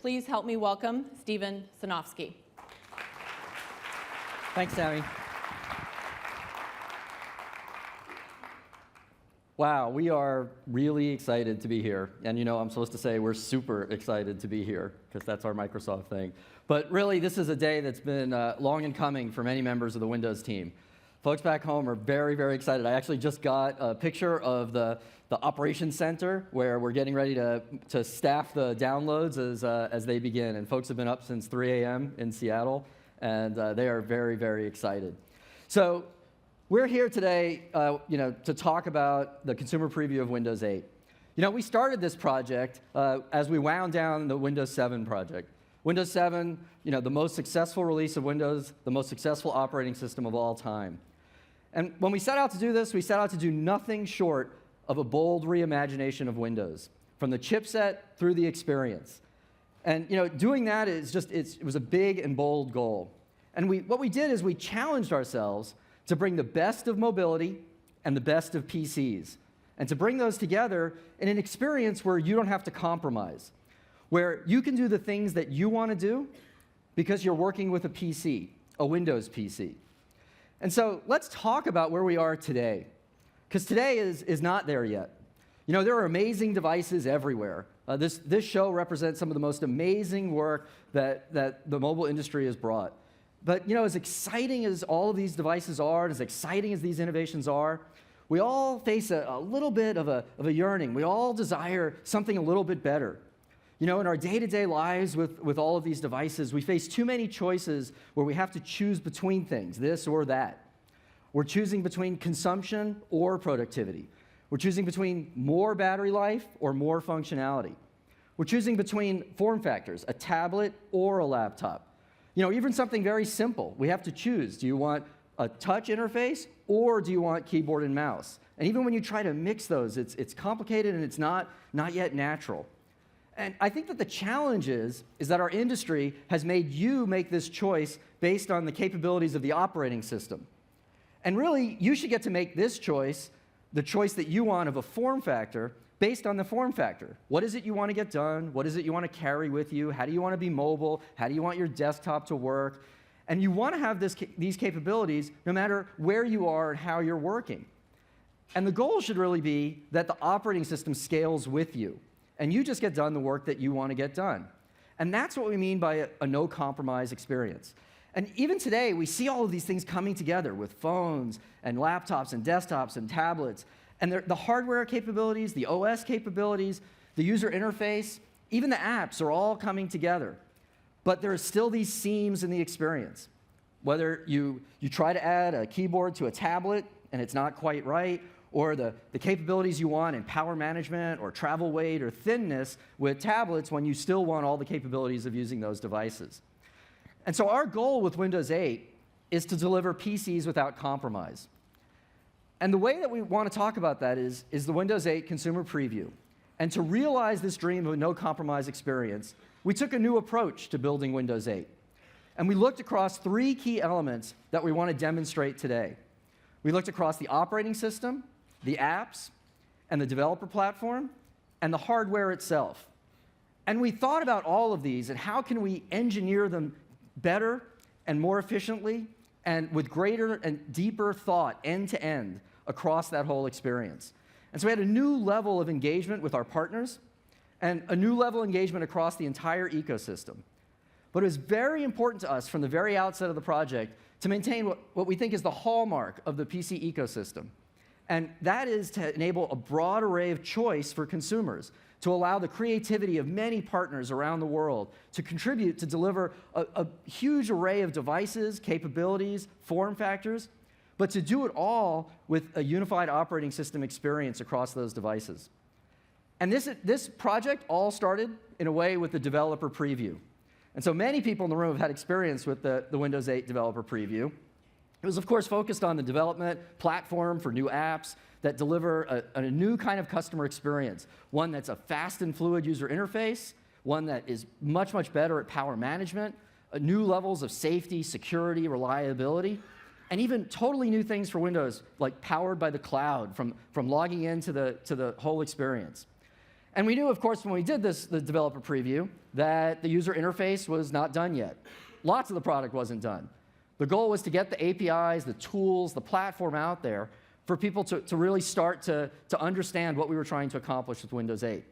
please help me welcome Steven Sinofsky. Thanks, Sammy. Wow, we are really excited to be here. And you know, I'm supposed to say we're super excited to be here, because that's our Microsoft thing. But really, this is a day that's been long in coming for many members of the Windows team. Folks back home are very, very excited. I actually just got a picture of the operations center where we're getting ready to staff the downloads as they begin. And folks have been up since 3 a.m. in Seattle, and they are very, very excited. So we're here today to talk about the consumer preview of Windows 8. You know, we started this project as we wound down the Windows 7 project. Windows 7, you know, the most successful release of Windows, the most successful operating system of all time. And when we set out to do this, we set out to do nothing short of a bold reimagination of Windows, from the chipset through the experience. And you know, doing that is it was a big and bold goal. And what we did is we challenged ourselves to bring the best of mobility and the best of PCs, and to bring those together in an experience where you don't have to compromise, where you can do the things that you want to do because you're working with a PC, a Windows PC. And so let's talk about where we are today, because today is not there yet. You know, there are amazing devices everywhere. This show represents some of the most amazing work that the mobile industry has brought. But you know, as exciting as all of these devices are, and as exciting as these innovations are, we all face a little bit of a yearning. We all desire something a little bit better. You know, in our day-to-day lives with all of these devices, we face too many choices where we have to choose between things, this or that. We're choosing between consumption or productivity. We're choosing between more battery life or more functionality. We're choosing between form factors, a tablet or a laptop. You know, even something very simple, we have to choose. Do you want a touch interface, or do you want keyboard and mouse? And even when you try to mix those, it's complicated and it's not yet natural. And I think that the challenge is that our industry has made you make this choice based on the capabilities of the operating system. And really, you should get to make this choice, the choice that you want of a form factor, based on the form factor. What is it you want to get done? What is it you want to carry with you? How do you want to be mobile? How do you want your desktop to work? And you want to have these capabilities no matter where you are and how you're working. And the goal should really be that the operating system scales with you, and you just get done the work that you want to get done. And that's what we mean by a no-compromise experience. And even today, we see all of these things coming together with phones and laptops and desktops and tablets. And the hardware capabilities, the OS capabilities, the user interface, even the apps are all coming together. But there are still these seams in the experience. Whether you try to add a keyboard to a tablet and it's not quite right, or the capabilities you want in power management or travel weight or thinness with tablets when you still want all the capabilities of using those devices. And so our goal with Windows 8 is to deliver PCs without compromise. And the way that we want to talk about that is the Windows 8 consumer preview. And to realize this dream of a no-compromise experience, we took a new approach to building Windows 8. And we looked across 3 key elements that we want to demonstrate today. We looked across the operating system, the apps, and the developer platform, and the hardware itself. And we thought about all of these and how can we engineer them better and more efficiently and with greater and deeper thought end-to-end across that whole experience. And so we had a new level of engagement with our partners and a new level of engagement across the entire ecosystem. But it was very important to us from the very outset of the project to maintain what we think is the hallmark of the PC ecosystem. And that is to enable a broad array of choice for consumers, to allow the creativity of many partners around the world to contribute to deliver a huge array of devices, capabilities, form factors, but to do it all with a unified operating system experience across those devices. And this project all started in a way with the developer preview. And so many people in the room have had experience with the Windows 8 developer preview. It was, of course, focused on the development platform for new apps that deliver a new kind of customer experience, one that's a fast and fluid user interface, one that is much, much better at power management, new levels of safety, security, reliability, and even totally new things for Windows, like powered by the cloud from logging into the whole experience. And we knew, of course, when we did this, the developer preview, that the user interface was not done yet. Lots of the product wasn't done. The goal was to get the APIs, the tools, the platform out there for people to really start to understand what we were trying to accomplish with Windows 8.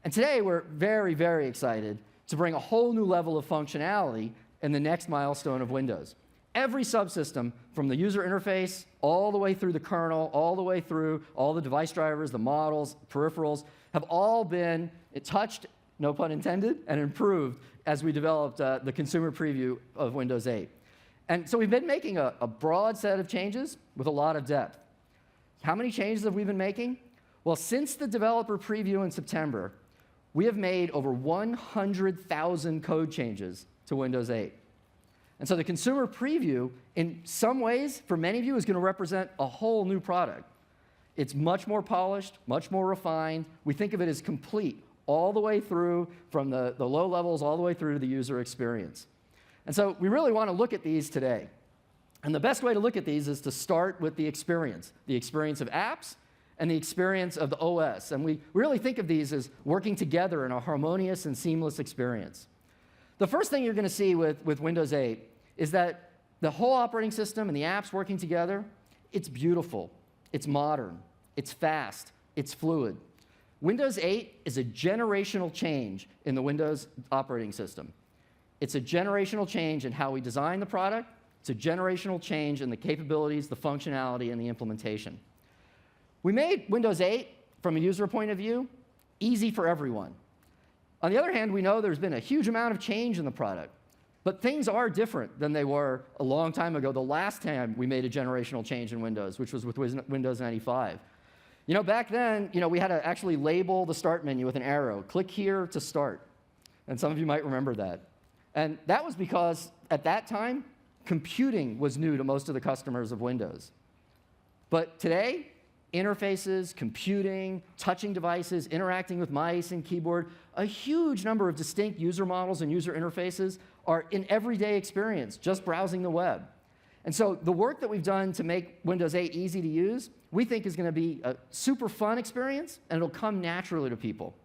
And today, we're very, very excited to bring a whole new level of functionality in the next milestone of Windows. Every subsystem, from the user interface all the way through the kernel, all the way through all the device drivers, the models, peripherals, have all been touched, no pun intended, and improved as we developed the consumer preview of Windows 8. And so we've been making a broad set of changes with a lot of depth. How many changes have we been making? Well, since the developer preview in September, we have made over 100,000 code changes to Windows 8. And so the consumer preview, in some ways, for many of you, is going to represent a whole new product. It's much more polished, much more refined. We think of it as complete all the way through, from the low levels all the way through to the user experience. And so we really want to look at these today. And the best way to look at these is to start with the experience of apps and the experience of the OS. And we really think of these as working together in a harmonious and seamless experience. The first thing you're going to see with Windows 8 is that the whole operating system and the apps working together, it's beautiful, it's modern, it's fast, it's fluid. Windows 8 is a generational change in the Windows operating system. It's a generational change in how we design the product. It's a generational change in the capabilities, the functionality, and the implementation. We made Windows 8, from a user point of view, easy for everyone. On the other hand, we know there's been a huge amount of change in the product. But things are different than they were a long time ago, the last time we made a generational change in Windows, which was with Windows 95. You know, back then, we had to actually label the start menu with an arrow. Click here to start. And some of you might remember that. And that was because, at that time, computing was new to most of the customers of Windows. But today, interfaces, computing, touching devices, interacting with mice and keyboard, a huge number of distinct user models and user interfaces are in everyday experience, just browsing the web. And so the work that we've done to make Windows 8 easy to use, we think is going to be a super fun experience, and it'll come naturally to people.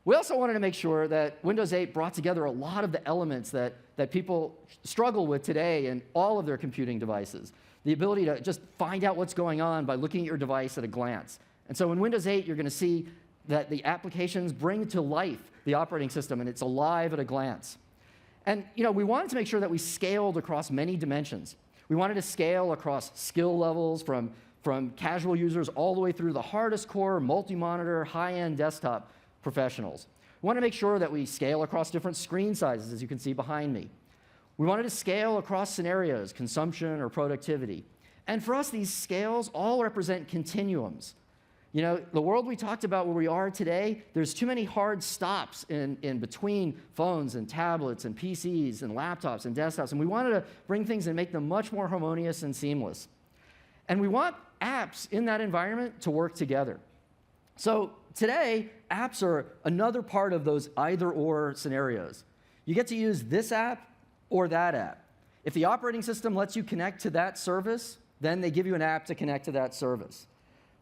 We also wanted to make sure that Windows 8 brought together a lot of the elements that people struggle with today in all of their computing devices. The ability to just find out what's going on by looking at your device at a glance. And so in Windows 8, you're going to see that the applications bring to life the operating system, and it's alive at a glance. And we wanted to make sure that we scaled across many dimensions. We wanted to scale across skill levels from casual users all the way through the hardest core, multi-monitor, high-end desktop professionals. We want to make sure that we scale across different screen sizes, as you can see behind me. We wanted to scale across scenarios, consumption or productivity. And for us, these scales all represent continuums. The world we talked about where we are today, there's too many hard stops in between phones and tablets and PCs and laptops and desktops. And we wanted to bring things and make them much more harmonious and seamless. And we want apps in that environment to work together. So today, apps are another part of those either-or scenarios. You get to use this app or that app. If the operating system lets you connect to that service, then they give you an app to connect to that service.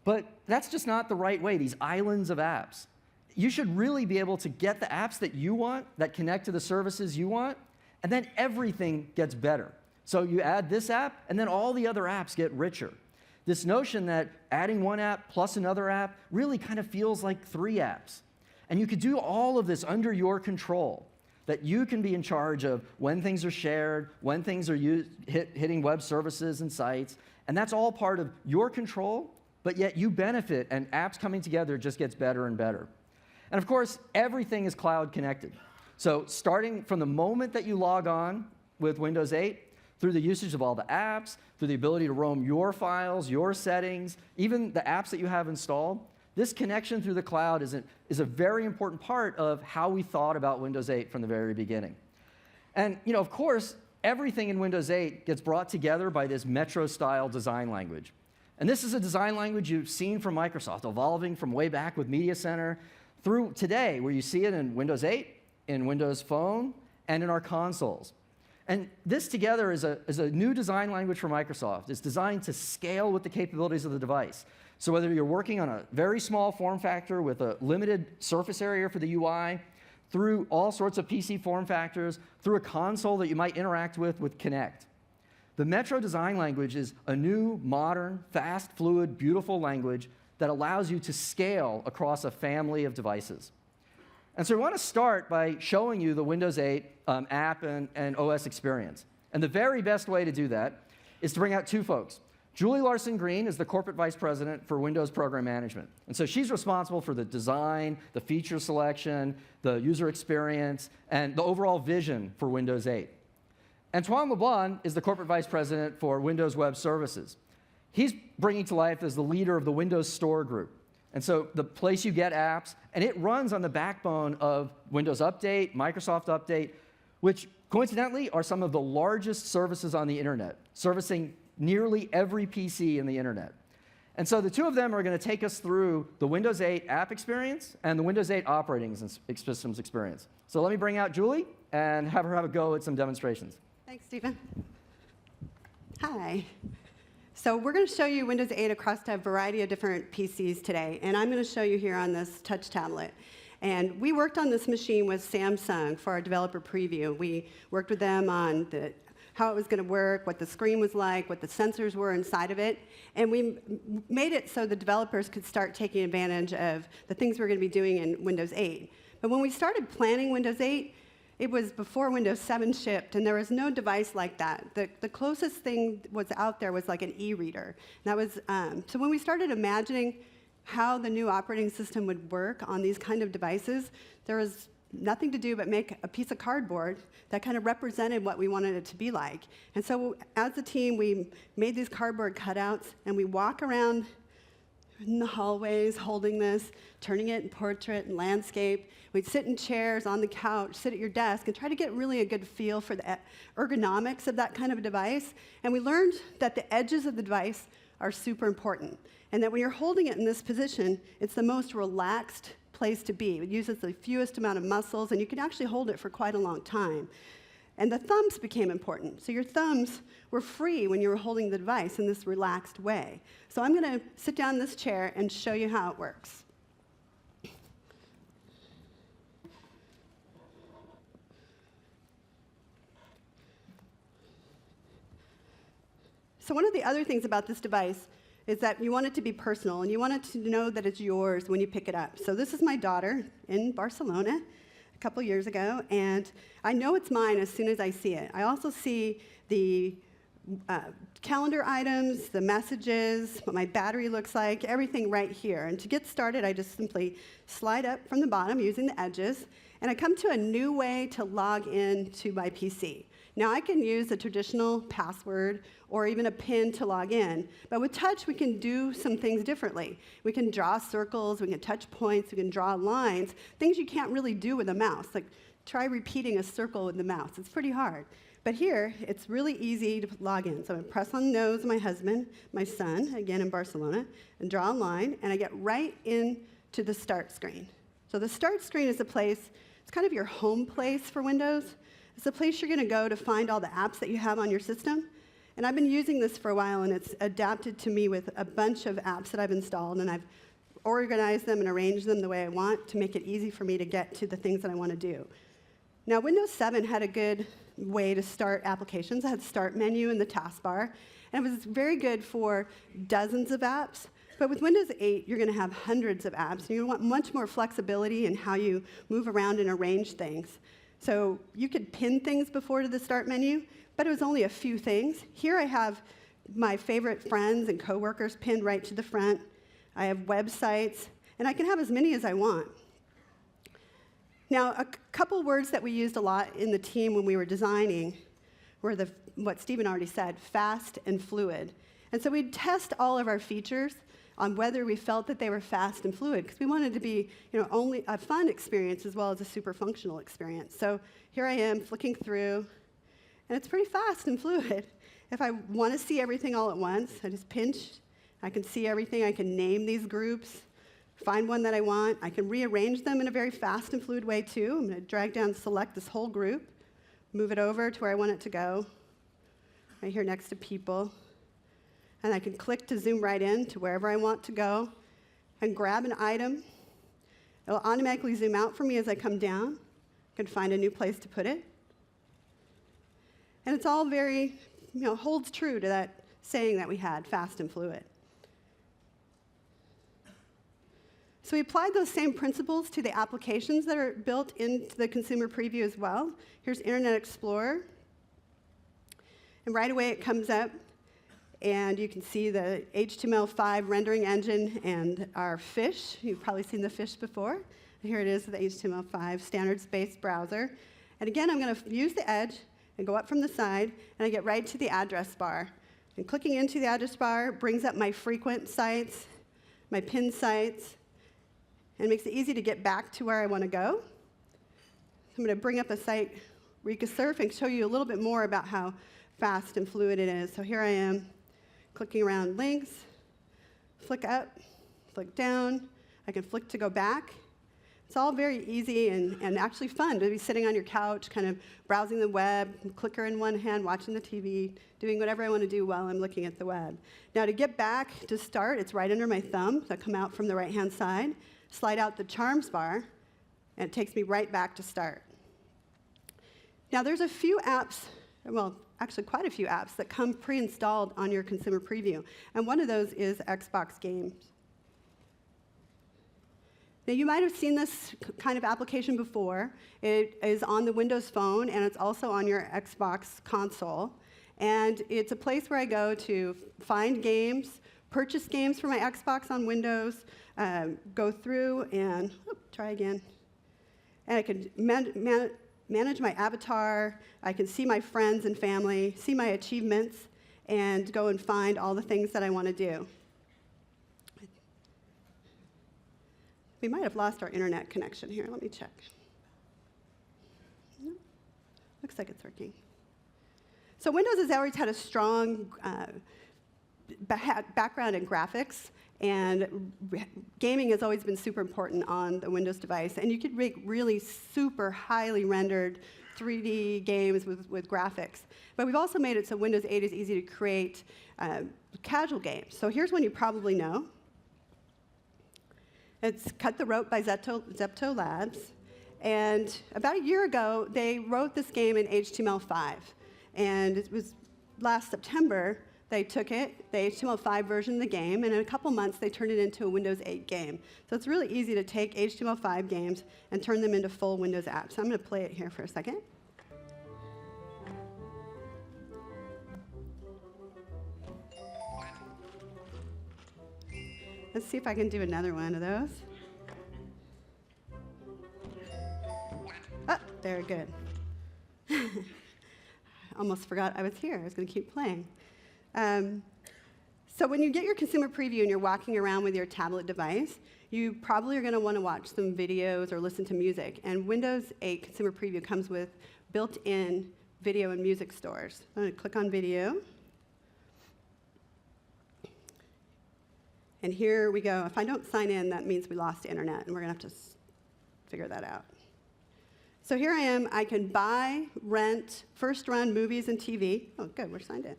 But that's just not the right way, these islands of apps. You should really be able to get the apps that you want, that connect to the services you want, and then everything gets better. So you add this app, and then all the other apps get richer. This notion that adding one app plus another app really kind of feels like 3 apps. And you could do all of this under your control, that you can be in charge of when things are shared, when things are hitting web services and sites, and that's all part of your control, but yet you benefit, and apps coming together just gets better and better. And of course, everything is cloud connected. So starting from the moment that you log on with Windows 8, through the usage of all the apps, through the ability to roam your files, your settings, even the apps that you have installed, this connection through the cloud is a very important part of how we thought about Windows 8 from the very beginning. And of course, everything in Windows 8 gets brought together by this Metro-style design language. And this is a design language you've seen from Microsoft, evolving from way back with Media Center through today, where you see it in Windows 8, in Windows Phone, and in our consoles. And this together is a new design language for Microsoft. It's designed to scale with the capabilities of the device. So whether you're working on a very small form factor with a limited surface area for the UI, through all sorts of PC form factors, through a console that you might interact with Connect. The Metro design language is a new, modern, fast, fluid, beautiful language that allows you to scale across a family of devices. And so we want to start by showing you the Windows 8 app and OS experience. And the very best way to do that is to bring out two folks. Julie Larson-Green is the Corporate Vice President for Windows Program Management. And so she's responsible for the design, the feature selection, the user experience, and the overall vision for Windows 8. Antoine LeBlanc is the Corporate Vice President for Windows Web Services. He's bringing to life as the leader of the Windows Store group. And so the place you get apps, and it runs on the backbone of Windows Update, Microsoft Update, which coincidentally are some of the largest services on the internet, servicing nearly every PC in the internet. And so the two of them are going to take us through the Windows 8 app experience and the Windows 8 operating systems experience. So let me bring out Julie and have her have a go at some demonstrations. Thanks, Stephen. Hi. So we're going to show you Windows 8 across a variety of different PCs today. And I'm going to show you here on this touch tablet. And we worked on this machine with Samsung for our developer preview. We worked with them on how it was going to work, what the screen was like, what the sensors were inside of it. And we made it so the developers could start taking advantage of the things we're going to be doing in Windows 8. But when we started planning Windows 8, it was before Windows 7 shipped, and there was no device like that. The closest thing was out there was like an e-reader. That was, so when we started imagining how the new operating system would work on these kind of devices, there was nothing to do but make a piece of cardboard that kind of represented what we wanted it to be like. And so as a team, we made these cardboard cutouts, and we walk around in the hallways holding this, turning it in portrait and landscape. We'd sit in chairs on the couch, sit at your desk, and try to get really a good feel for the ergonomics of that kind of a device. And we learned that the edges of the device are super important, and that when you're holding it in this position, it's the most relaxed place to be. It uses the fewest amount of muscles, and you can actually hold it for quite a long time. And the thumbs became important. So your thumbs were free when you were holding the device in this relaxed way. So I'm going to sit down in this chair and show you how it works. So one of the other things about this device is that you want it to be personal, and you want it to know that it's yours when you pick it up. So this is my daughter in Barcelona a couple years ago, and I know it's mine as soon as I see it. I also see the calendar items, the messages, what my battery looks like, everything right here. And to get started, I just simply slide up from the bottom using the edges, and I come to a new way to log in to my PC. Now, I can use a traditional password or even a PIN to log in, but with touch, we can do some things differently. We can draw circles, we can touch points, we can draw lines, things you can't really do with a mouse. Like, try repeating a circle with the mouse. It's pretty hard. But here, it's really easy to log in. So I press on the nose of my husband, my son, again in Barcelona, and draw a line, and I get right into the start screen. So the start screen is a place, it's kind of your home place for Windows. It's the place you're going to go to find all the apps that you have on your system. And I've been using this for a while, and it's adapted to me with a bunch of apps that I've installed, and I've organized them and arranged them the way I want to make it easy for me to get to the things that I want to do. Now, Windows 7 had a good way to start applications. It had Start menu in the taskbar, and it was very good for dozens of apps. But with Windows 8, you're going to have hundreds of apps, and you want much more flexibility in how you move around and arrange things. So you could pin things before to the Start menu, but it was only a few things. Here I have my favorite friends and coworkers pinned right to the front. I have websites, and I can have as many as I want. Now, a couple words that we used a lot in the team when we were designing were what Stephen already said, fast and fluid. And so we'd test all of our features on whether we felt that they were fast and fluid, because we wanted to be, only a fun experience as well as a super functional experience. So here I am flicking through, and it's pretty fast and fluid. If I want to see everything all at once, I just pinch. I can see everything. I can name these groups, find one that I want. I can rearrange them in a very fast and fluid way, too. I'm going to drag down, select this whole group, move it over to where I want it to go, right here next to people. and I can click to zoom right in to wherever I want to go, and grab an item. It'll automatically zoom out for me as I come down. I can find a new place to put it. And it's all very, holds true to that saying that we had, fast and fluid. So we applied those same principles to the applications that are built into the consumer preview as well. Here's Internet Explorer. And right away it comes up, and you can see the HTML5 rendering engine and our fish. You've probably seen the fish before. Here it is, the HTML5 standards-based browser. And again, I'm going to use the edge and go up from the side, and I get right to the address bar. And clicking into the address bar brings up my frequent sites, my pinned sites, and makes it easy to get back to where I want to go. I'm going to bring up a site where you can surf and show you a little bit more about how fast and fluid it is. So here I am, clicking around links, flick up, flick down. I can flick to go back. It's all very easy and actually fun to be sitting on your couch, kind of browsing the web, clicker in one hand, watching the TV, doing whatever I want to do while I'm looking at the web. Now to get back to start, it's right under my thumb. So I come out from the right-hand side, slide out the charms bar, and it takes me right back to start. Now there's a few apps, well, actually quite a few apps that come pre-installed on your consumer preview. And one of those is Xbox Games. Now, you might have seen this kind of application before. It is on the Windows Phone, and it's also on your Xbox console. And it's a place where I go to find games, purchase games for my Xbox on Windows, go through and, try again. And I can manage my avatar. I can see my friends and family, see my achievements, and go and find all the things that I want to do. We might have lost our internet connection here. Let me check. No, looks like it's working. So Windows has always had a strong background in graphics, and gaming has always been super important on the Windows device. And you could make really super highly rendered 3D games with graphics. But we've also made it so Windows 8 is easy to create casual games. So here's one you probably know. It's Cut the Rope by Zepto Labs. And about a year ago, they wrote this game in HTML5. And it was last September, they took it, the HTML5 version of the game, and in a couple months, they turned it into a Windows 8 game. So it's really easy to take HTML5 games and turn them into full Windows apps. So I'm going to play it here for a second. Let's see if I can do another one of those. Oh, very good. Almost forgot I was here. I was going to keep playing. So when you get your consumer preview and you're walking around with your tablet device, you probably are going to want to watch some videos or listen to music. And Windows 8 Consumer Preview comes with built-in video and music stores. I'm going to click on video. And here we go. If I don't sign in, that means we lost internet, and we're going to have to figure that out. So here I am. I can buy, rent, first-run movies and TV. Oh, good. We're signed in.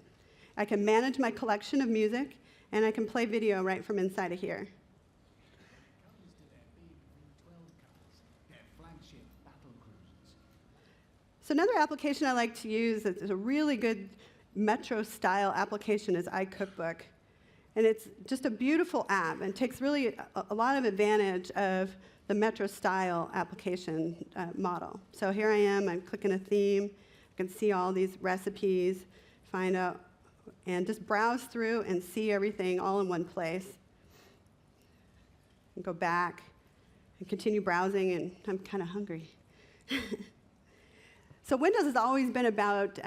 I can manage my collection of music, and I can play video right from inside of here. So another application I like to use is a really good Metro-style application is iCookbook. And it's just a beautiful app, and takes really a lot of advantage of the Metro-style application model. So here I am. I'm clicking a theme. I can see all these recipes, find out, and just browse through and see everything all in one place. And go back and continue browsing, and I'm kind of hungry. So Windows has always been about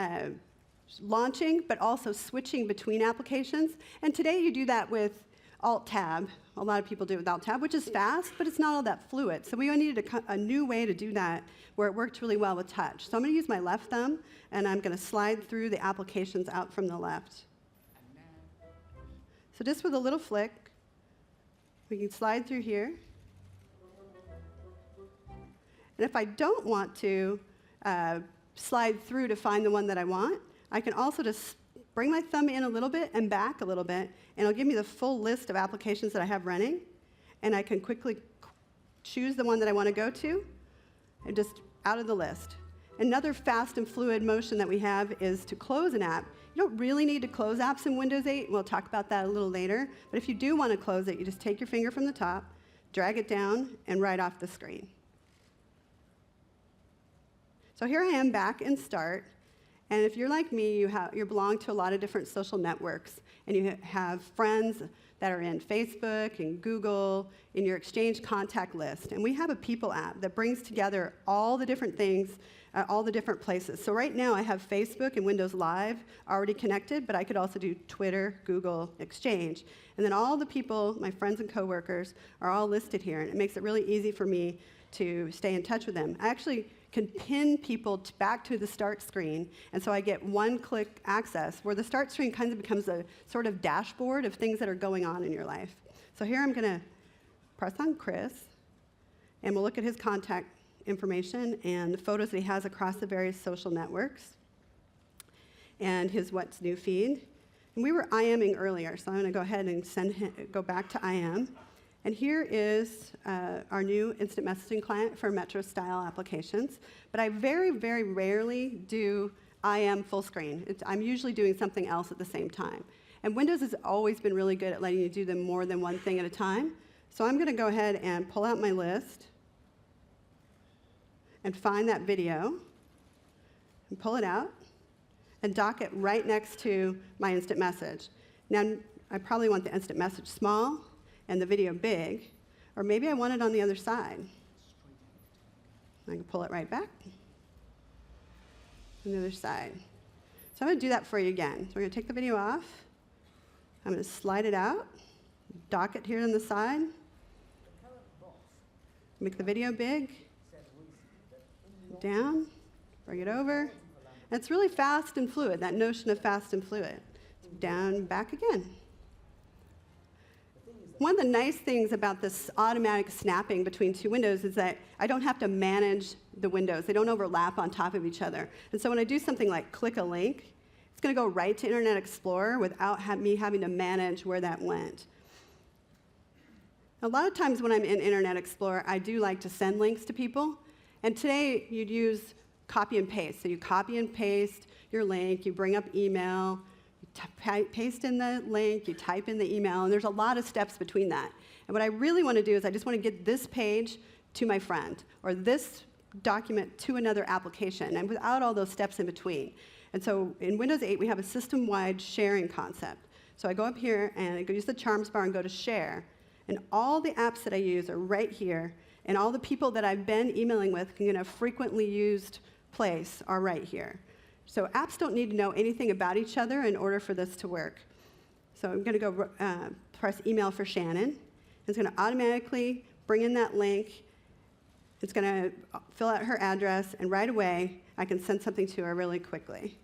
launching, but also switching between applications. And today you do that with Alt-Tab. A lot of people do it with Alt-Tab, which is fast, but it's not all that fluid. So we needed a new way to do that where it worked really well with touch. So I'm going to use my left thumb, and I'm going to slide through the applications out from the left. So just with a little flick, we can slide through here. And if I don't want to slide through to find the one that I want, I can also just bring my thumb in a little bit and back a little bit, and it'll give me the full list of applications that I have running, and I can quickly choose the one that I want to go to, and just out of the list. Another fast and fluid motion that we have is to close an app. You don't really need to close apps in Windows 8. We'll talk about that a little later. But if you do want to close it, you just take your finger from the top, drag it down, and right off the screen. So here I am back in Start. And if you're like me, you belong to a lot of different social networks. And you have friends that are in Facebook and Google, in your Exchange contact list. And we have a People app that brings together all the different things, all the different places. So right now I have Facebook and Windows Live already connected, but I could also do Twitter, Google, Exchange. And then all the people, my friends and coworkers, are all listed here. And it makes it really easy for me to stay in touch with them. I actually can pin people back to the Start screen, and so I get one-click access, where the Start screen kind of becomes a sort of dashboard of things that are going on in your life. So here I'm going to press on Chris, and we'll look at his contact information and the photos that he has across the various social networks, and his What's New feed. And we were IMing earlier, so I'm going to go ahead and go back to IM. And here is our new instant messaging client for Metro-style applications. But I very, very rarely do IM full screen. I'm usually doing something else at the same time. And Windows has always been really good at letting you do them more than one thing at a time. So I'm going to go ahead and pull out my list and find that video and pull it out and dock it right next to my instant message. Now, I probably want the instant message small and the video big, or maybe I want it on the other side. I can pull it right back on the other side. So I'm going to do that for you again. So we're going to take the video off. I'm going to slide it out, dock it here on the side, make the video big, down, bring it over. And it's really fast and fluid, that notion of fast and fluid. Down, back again. One of the nice things about this automatic snapping between two windows is that I don't have to manage the windows. They don't overlap on top of each other. And so when I do something like click a link, it's going to go right to Internet Explorer without me having to manage where that went. A lot of times when I'm in Internet Explorer, I do like to send links to people. And today, you'd use copy and paste. So you copy and paste your link, you bring up email, paste in the link, you type in the email, and there's a lot of steps between that. And what I really want to do is I just want to get this page to my friend, or this document to another application, and without all those steps in between. And so in Windows 8, we have a system-wide sharing concept. So I go up here, and I go use the charms bar and go to Share. And all the apps that I use are right here, and all the people that I've been emailing with in a frequently used place are right here. So apps don't need to know anything about each other in order for this to work. So I'm going to go press Email for Shannon. It's going to automatically bring in that link. It's going to fill out her address, and right away, I can send something to her really quickly.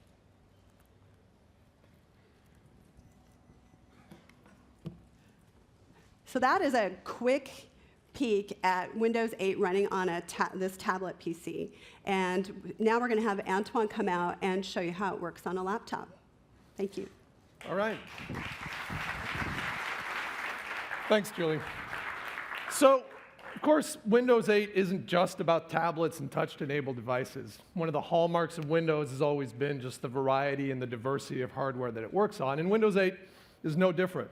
So that is a quick peek at Windows 8 running on this tablet PC. And now we're going to have Antoine come out and show you how it works on a laptop. Thank you. All right. Thanks, Julie. So, of course, Windows 8 isn't just about tablets and touch-enabled devices. One of the hallmarks of Windows has always been just the variety and the diversity of hardware that it works on, and Windows 8 is no different.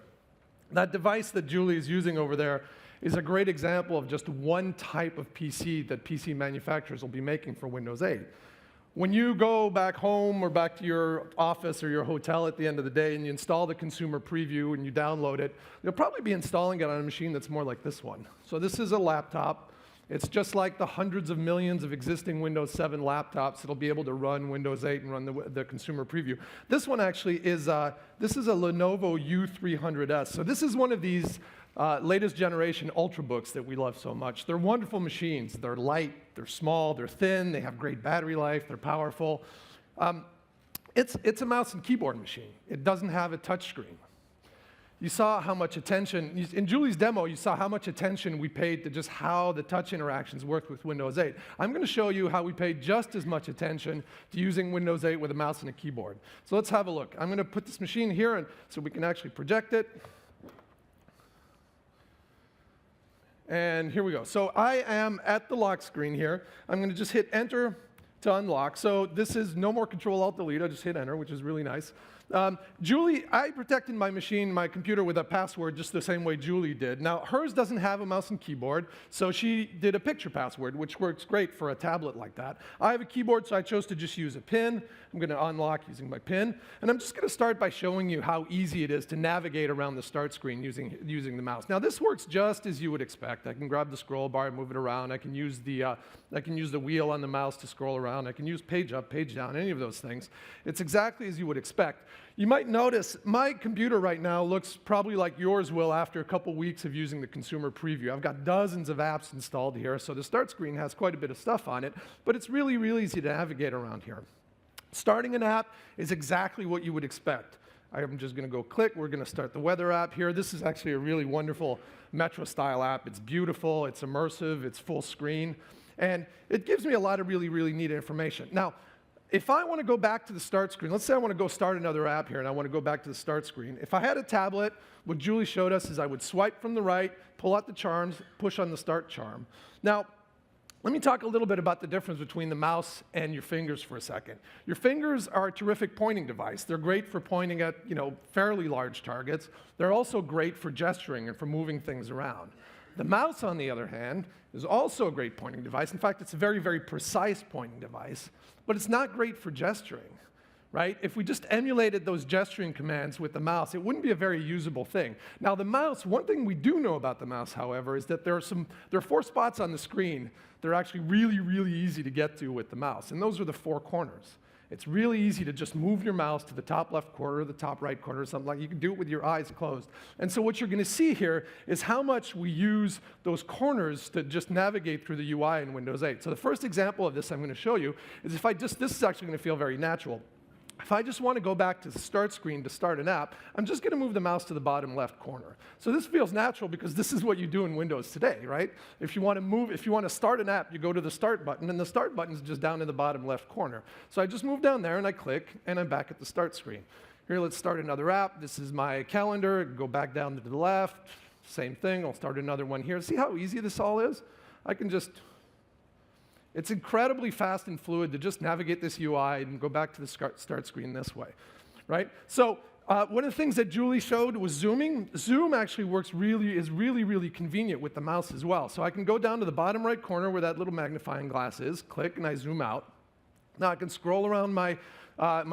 That device that Julie is using over there is a great example of just one type of PC that PC manufacturers will be making for Windows 8. When you go back home or back to your office or your hotel at the end of the day and you install the consumer preview and you download it, you'll probably be installing it on a machine that's more like this one. So this is a laptop. It's just like the hundreds of millions of existing Windows 7 laptops that'll be able to run Windows 8 and run the consumer preview. This one actually is this is a Lenovo U300S. So this is one of these latest generation Ultrabooks that we love so much. They're wonderful machines. They're light, they're small, they're thin, they have great battery life, they're powerful. It's a mouse and keyboard machine. It doesn't have a touch screen. you saw how much attention, in Julie's demo, you saw how much attention we paid to just how the touch interactions worked with Windows 8. I'm going to show you how we paid just as much attention to using Windows 8 with a mouse and a keyboard. So let's have a look. I'm going to put this machine here so we can actually project it. And here we go. So I am at the lock screen here. I'm going to just hit Enter to unlock. So this is no more Control-Alt-Delete. I just hit Enter, which is really nice. Julie, I protected my machine, my computer, with a password just the same way Julie did. Now, hers doesn't have a mouse and keyboard, so she did a picture password, which works great for a tablet like that. I have a keyboard, so I chose to just use a pin. I'm going to unlock using my pin. And I'm just going to start by showing you how easy it is to navigate around the start screen using the mouse. Now, this works just as you would expect. I can grab the scroll bar and move it around. I can use the wheel on the mouse to scroll around. I can use page up, page down, any of those things. It's exactly as you would expect. You might notice my computer right now looks probably like yours will after a couple weeks of using the consumer preview. I've got dozens of apps installed here, so the start screen has quite a bit of stuff on it, but it's really, really easy to navigate around here. Starting an app is exactly what you would expect. I'm just going to go click. We're going to start the weather app here. This is actually a really wonderful Metro-style app. It's beautiful, it's immersive, it's full screen, and it gives me a lot of really, really neat information. Now, if I want to go back to the start screen, let's say I want to go start another app here and I want to go back to the start screen. If I had a tablet, what Julie showed us is I would swipe from the right, pull out the charms, push on the start charm. Now, let me talk a little bit about the difference between the mouse and your fingers for a second. Your fingers are a terrific pointing device. They're great for pointing at, fairly large targets. They're also great for gesturing and for moving things around. The mouse, on the other hand, is also a great pointing device. In fact, it's a very, very precise pointing device, but it's not great for gesturing, right? If we just emulated those gesturing commands with the mouse, it wouldn't be a very usable thing. Now, the mouse, one thing we do know about the mouse, however, is that there are 4 spots on the screen that are actually really, really easy to get to with the mouse, and those are the 4 corners. It's really easy to just move your mouse to the top left corner or the top right corner or something like that. You can do it with your eyes closed. And so what you're going to see here is how much we use those corners to just navigate through the UI in Windows 8. So the first example of this I'm going to show you is this is actually going to feel very natural. If I just want to go back to the start screen to start an app, I'm just going to move the mouse to the bottom left corner. So this feels natural because this is what you do in Windows today, right? If you want to start an app, you go to the start button, and the start button is just down in the bottom left corner. So I just move down there and I click, and I'm back at the start screen. Here, let's start another app. This is my calendar. Go back down to the left. Same thing. I'll start another one here. See how easy this all is? It's incredibly fast and fluid to just navigate this UI and go back to the start screen this way, right? So one of the things that Julie showed was zooming. Zoom actually is really, really convenient with the mouse as well. So I can go down to the bottom right corner where that little magnifying glass is, click, and I zoom out. Now I can scroll around my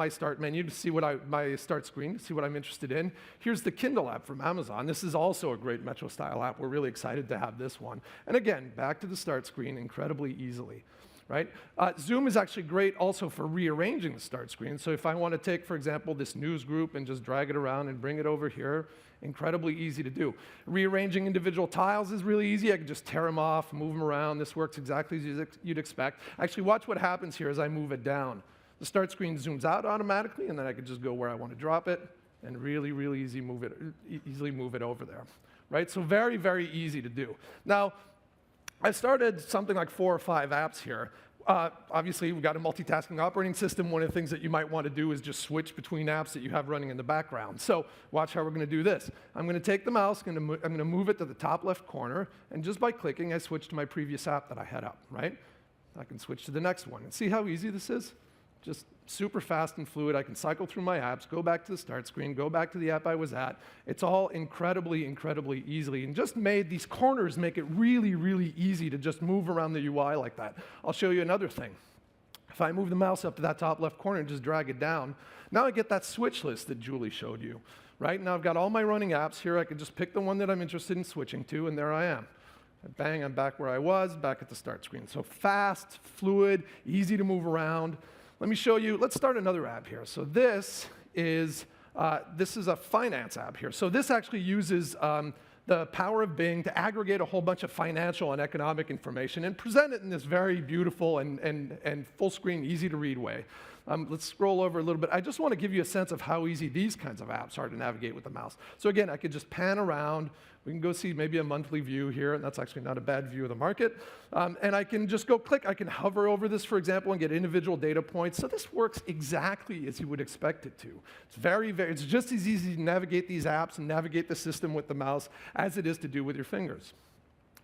start menu to see my start screen, to see what I'm interested in. Here's the Kindle app from Amazon. This is also a great Metro-style app. We're really excited to have this one. And again, back to the start screen incredibly easily, right? Zoom is actually great also for rearranging the start screen. So if I want to take, for example, this news group and just drag it around and bring it over here, incredibly easy to do. Rearranging individual tiles is really easy. I can just tear them off, move them around. This works exactly as you'd expect. Actually, watch what happens here as I move it down. The start screen zooms out automatically, and then I can just go where I want to drop it and really, really easily move it over there, right? So very, very easy to do. Now, I started something like 4 or 5 apps here. Obviously, we've got a multitasking operating system. One of the things that you might want to do is just switch between apps that you have running in the background. So watch how we're going to do this. I'm going to take the mouse, I'm going to move it to the top left corner, and just by clicking, I switch to my previous app that I had up, right? I can switch to the next one. And see how easy this is? Just super fast and fluid. I can cycle through my apps, go back to the start screen, go back to the app I was at. It's all incredibly, incredibly easily, and just made these corners make it really, really easy to just move around the UI like that. I'll show you another thing. If I move the mouse up to that top left corner and just drag it down, now I get that switch list that Julie showed you, right? Now I've got all my running apps here. I can just pick the one that I'm interested in switching to, and there I am. Bang, I'm back where I was, back at the start screen. So fast, fluid, easy to move around. Let me show you, let's start another app here. So this is a finance app here. So this actually uses the power of Bing to aggregate a whole bunch of financial and economic information and present it in this very beautiful and full screen, easy to read way. Let's scroll over a little bit. I just want to give you a sense of how easy these kinds of apps are to navigate with the mouse. So again, I could just pan around. We can go see maybe a monthly view here, and that's actually not a bad view of the market. And I can just go click. I can hover over this, for example, and get individual data points. So this works exactly as you would expect it to. It's just as easy to navigate these apps and navigate the system with the mouse as it is to do with your fingers.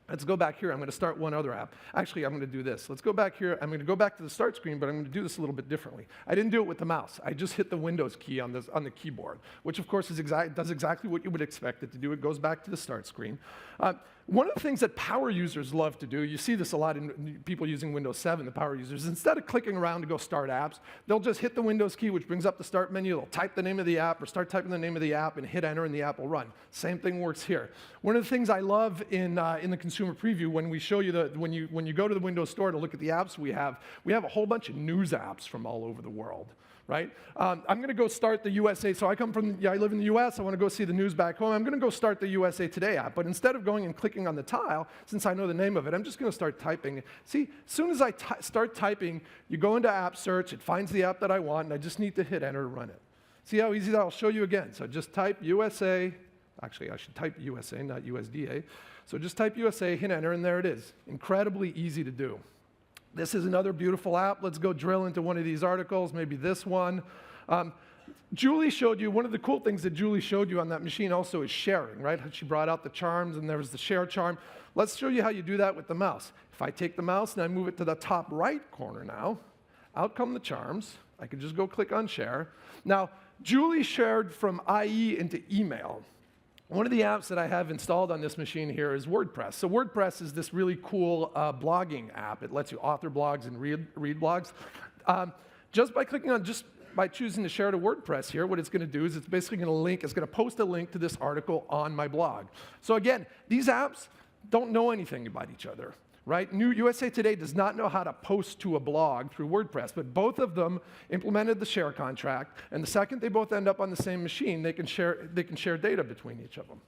Let's go back here. I'm going to start one other app. Actually, I'm going to do this. Let's go back here. I'm going to go back to the start screen, but I'm going to do this a little bit differently. I didn't do it with the mouse. I just hit the Windows key on the keyboard, which of course does exactly what you would expect it to do. It goes back to the start screen. One of the things that power users love to do, you see this a lot in people using Windows 7, the power users, instead of clicking around to go start apps, they'll just hit the Windows key, which brings up the start menu. They'll type the name of the app or start typing the name of the app and hit enter, and the app will run. Same thing works here. One of the things I love in the consumer preview, when we show you when you go to the Windows Store to look at the apps we have a whole bunch of news apps from all over the world. Right? I'm going to go start the USA. So I live in the US. I want to go see the news back home. I'm going to go start the USA Today app. But instead of going and clicking on the tile, since I know the name of it, I'm just going to start typing. See, as soon as I start typing, you go into app search. It finds the app that I want, and I just need to hit enter to run it. See how easy that is? I'll show you again. So just type USA. Actually, I should type USA, not USDA. So just type USA, hit enter, and there it is. Incredibly easy to do. This is another beautiful app. Let's go drill into one of these articles, maybe this one. Julie showed you, one of the cool things that Julie showed you on that machine also is sharing, right? She brought out the charms, and there was the share charm. Let's show you how you do that with the mouse. If I take the mouse and I move it to the top right corner now, out come the charms. I can just go click on share. Now, Julie shared from IE into email. One of the apps that I have installed on this machine here is WordPress. So WordPress is this really cool blogging app. It lets you author blogs and read blogs. Just by choosing to share to WordPress here, what it's going to do is it's basically going to it's going to post a link to this article on my blog. So again, these apps don't know anything about each other. Right? USA Today does not know how to post to a blog through WordPress, but both of them implemented the share contract, and the second they both end up on the same machine, they can share data between each of them.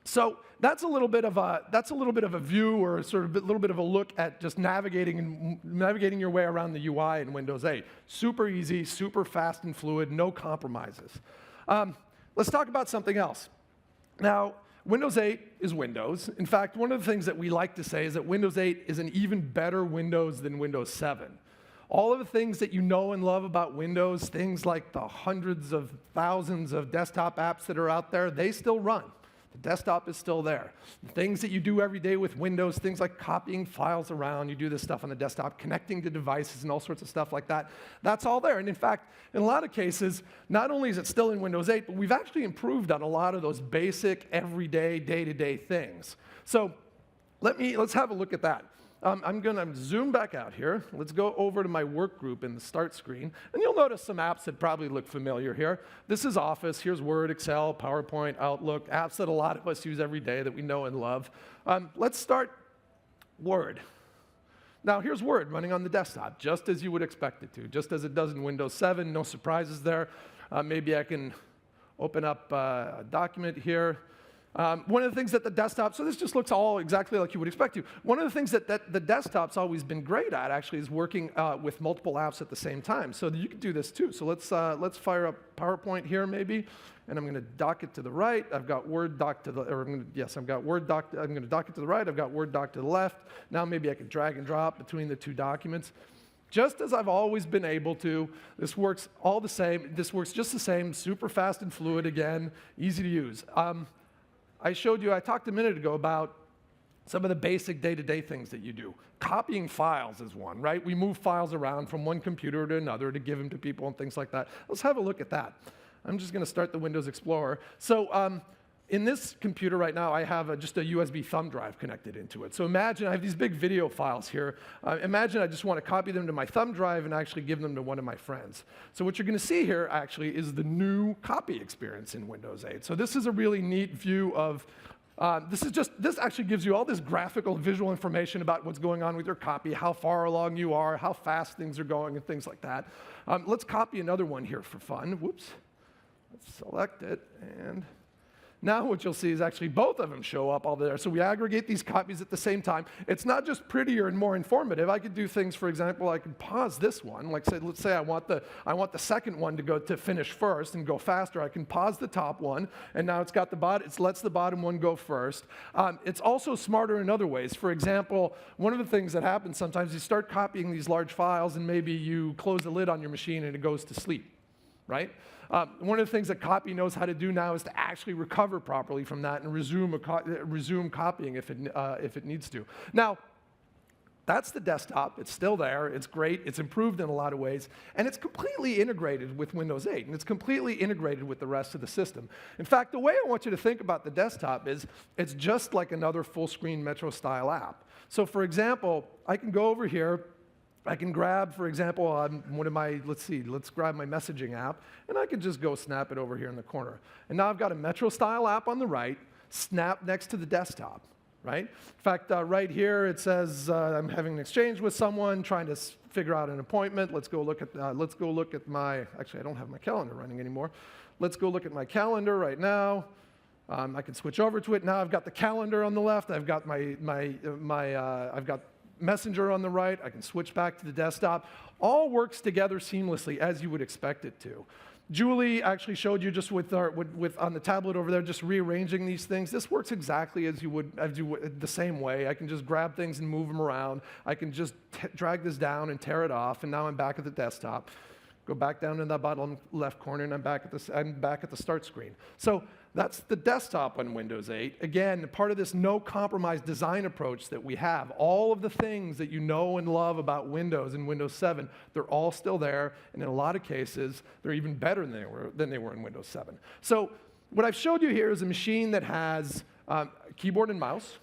So that's a little bit of a view, or sort of a little bit of a look at just navigating your way around the UI in Windows 8. Super easy, super fast and fluid, no compromises. Let's talk about something else. Now, Windows 8 is Windows. In fact, one of the things that we like to say is that Windows 8 is an even better Windows than Windows 7. All of the things that you know and love about Windows, things like the hundreds of thousands of desktop apps that are out there, they still run. The desktop is still there. The things that you do every day with Windows, things like copying files around, you do this stuff on the desktop, connecting to devices and all sorts of stuff like that, that's all there. And in fact, in a lot of cases, not only is it still in Windows 8, but we've actually improved on a lot of those basic, everyday, day-to-day things. So let's have a look at that. I'm going to zoom back out here. Let's go over to my work group in the start screen. And you'll notice some apps that probably look familiar here. This is Office. Here's Word, Excel, PowerPoint, Outlook, apps that a lot of us use every day that we know and love. Let's start Word. Now, here's Word running on the desktop, just as you would expect it to, just as it does in Windows 7. No surprises there. Maybe I can open up a document here. One of the things that the desktop, so this just looks all exactly like you would expect to. One of the things that the desktop's always been great at, actually, is working with multiple apps at the same time. So you can do this too. So let's fire up PowerPoint here, maybe, and I'm going to dock it to the right. I've got Word dock to the, I've got Word dock. I'm going to dock it to the right. I've got Word dock to the left. Now maybe I can drag and drop between the two documents. Just as I've always been able to, this works all the same. This works just the same, super fast and fluid again, easy to use. I talked a minute ago about some of the basic day-to-day things that you do. Copying files is one, right? We move files around from one computer to another to give them to people and things like that. Let's have a look at that. I'm just going to start the Windows Explorer. So in this computer right now, I have just a USB thumb drive connected into it. So imagine I have these big video files here. Imagine I just want to copy them to my thumb drive and actually give them to one of my friends. So what you're going to see here actually is the new copy experience in Windows 8. So this is a really neat view of, this actually gives you all this graphical visual information about what's going on with your copy, how far along you are, how fast things are going, and things like that. Let's copy another one here for fun. Whoops. Let's select it, and Now what you'll see is actually both of them show up all there. So we aggregate these copies at the same time. It's not just prettier and more informative. I could do things, for example, I could pause this one. Like let's say I want the second one to finish first and go faster. I can pause the top one, and now it's got it lets the bottom one go first. It's also smarter in other ways. For example, one of the things that happens sometimes, you start copying these large files, and maybe you close the lid on your machine and it goes to sleep, right? One of the things that copy knows how to do now is to actually recover properly from that and resume copying if it needs to. Now, that's the desktop. It's still there. It's great. It's improved in a lot of ways. And it's completely integrated with Windows 8. And it's completely integrated with the rest of the system. In fact, the way I want you to think about the desktop is it's just like another full-screen Metro-style app. So for example, I can go over here. I can grab, for example, one of my, let's grab my messaging app, and I can just go snap it over here in the corner. And now I've got a Metro-style app on the right, snap next to the desktop, right? In fact, right here it says I'm having an exchange with someone, trying to figure out an appointment. Let's go look at my, actually I don't have my calendar running anymore. Let's go look at my calendar right now. I can switch over to it. Now I've got the calendar on the left. I've got I've got Messenger on the right. I can switch back to the desktop. All works together seamlessly as you would expect it to. Julie actually showed you just on the tablet over there, just rearranging these things. This works exactly as you would the same way. I can just grab things and move them around. I can just drag this down and tear it off, and now I'm back at the desktop. Go back down in the bottom left corner, and I'm back at the start screen. So that's the desktop on Windows 8. Again, part of this no-compromise design approach that we have. All of the things that you know and love about Windows and Windows 7, they're all still there, and in a lot of cases, they're even better than they were in Windows 7. So what I've showed you here is a machine that has a keyboard and mouse.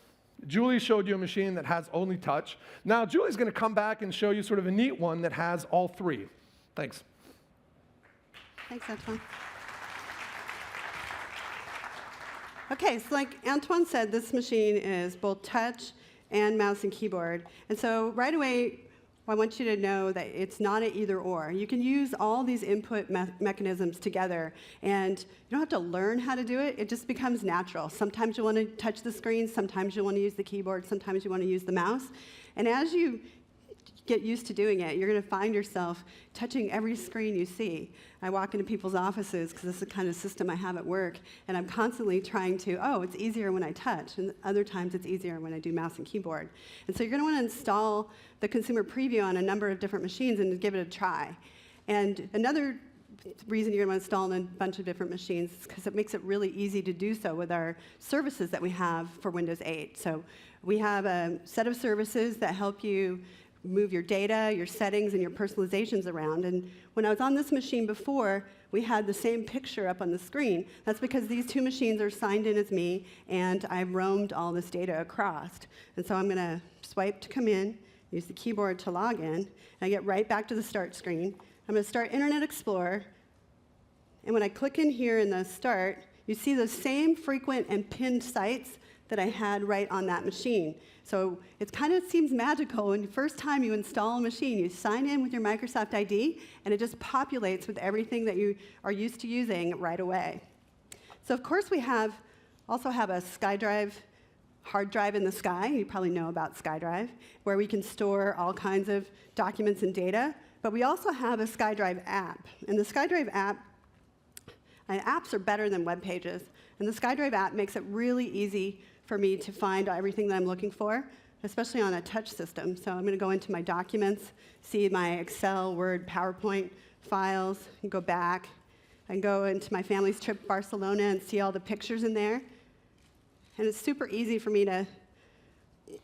Julie showed you a machine that has only touch. Now, Julie's going to come back and show you sort of a neat one that has all three. Thanks. Thanks, Antoine. Okay, so like Antoine said, this machine is both touch and mouse and keyboard. And so right away, I want you to know that it's not an either or. You can use all these input mechanisms together, and you don't have to learn how to do it. It just becomes natural. Sometimes you want to touch the screen, sometimes you want to use the keyboard, sometimes you want to use the mouse. And as you get used to doing it, you're going to find yourself touching every screen you see. I walk into people's offices, because this is the kind of system I have at work, and I'm constantly trying to, it's easier when I touch, and other times it's easier when I do mouse and keyboard. And so you're going to want to install the consumer preview on a number of different machines and give it a try. And another reason you're going to install on a bunch of different machines is because it makes it really easy to do so with our services that we have for Windows 8. So we have a set of services that help you move your data, your settings, and your personalizations around. And when I was on this machine before, we had the same picture up on the screen. That's because these two machines are signed in as me, and I've roamed all this data across. And so I'm going to swipe to come in, use the keyboard to log in, and I get right back to the start screen. I'm going to start Internet Explorer, and when I click in here in the start, you see the same frequent and pinned sites that I had right on that machine. So it kind of seems magical when the first time you install a machine, you sign in with your Microsoft ID, and it just populates with everything that you are used to using right away. So of course we also have a SkyDrive hard drive in the sky. You probably know about SkyDrive, where we can store all kinds of documents and data. But we also have a SkyDrive app. And the SkyDrive app, apps are better than web pages. And the SkyDrive app makes it really easy for me to find everything that I'm looking for, especially on a touch system. So I'm going to go into my documents, see my Excel, Word, PowerPoint files, and go back. I can go into my family's trip to Barcelona and see all the pictures in there. And it's super easy for me to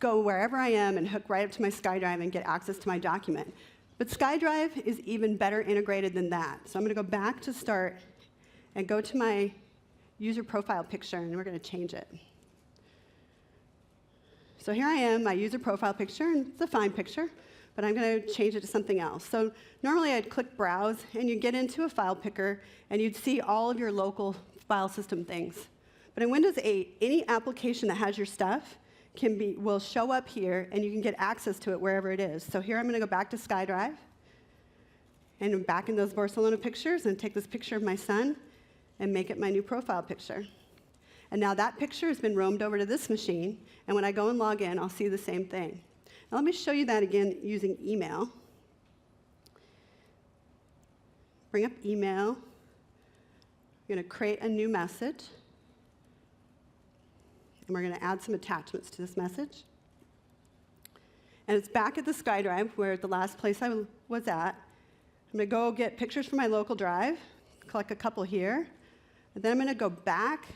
go wherever I am and hook right up to my SkyDrive and get access to my document. But SkyDrive is even better integrated than that. So I'm going to go back to Start and go to my user profile picture, and we're going to change it. So here I am, my user profile picture, and it's a fine picture, but I'm going to change it to something else. So normally I'd click Browse, and you'd get into a file picker, and you'd see all of your local file system things. But in Windows 8, any application that has your stuff will show up here, and you can get access to it wherever it is. So here I'm going to go back to SkyDrive, and I'm back in those Barcelona pictures, and take this picture of my son and make it my new profile picture. And now that picture has been roamed over to this machine, and when I go and log in, I'll see the same thing. Now let me show you that again using email. Bring up email. I'm going to create a new message. And we're going to add some attachments to this message. And it's back at the SkyDrive, where the last place I was at. I'm going to go get pictures from my local drive, collect a couple here, and then I'm going to go back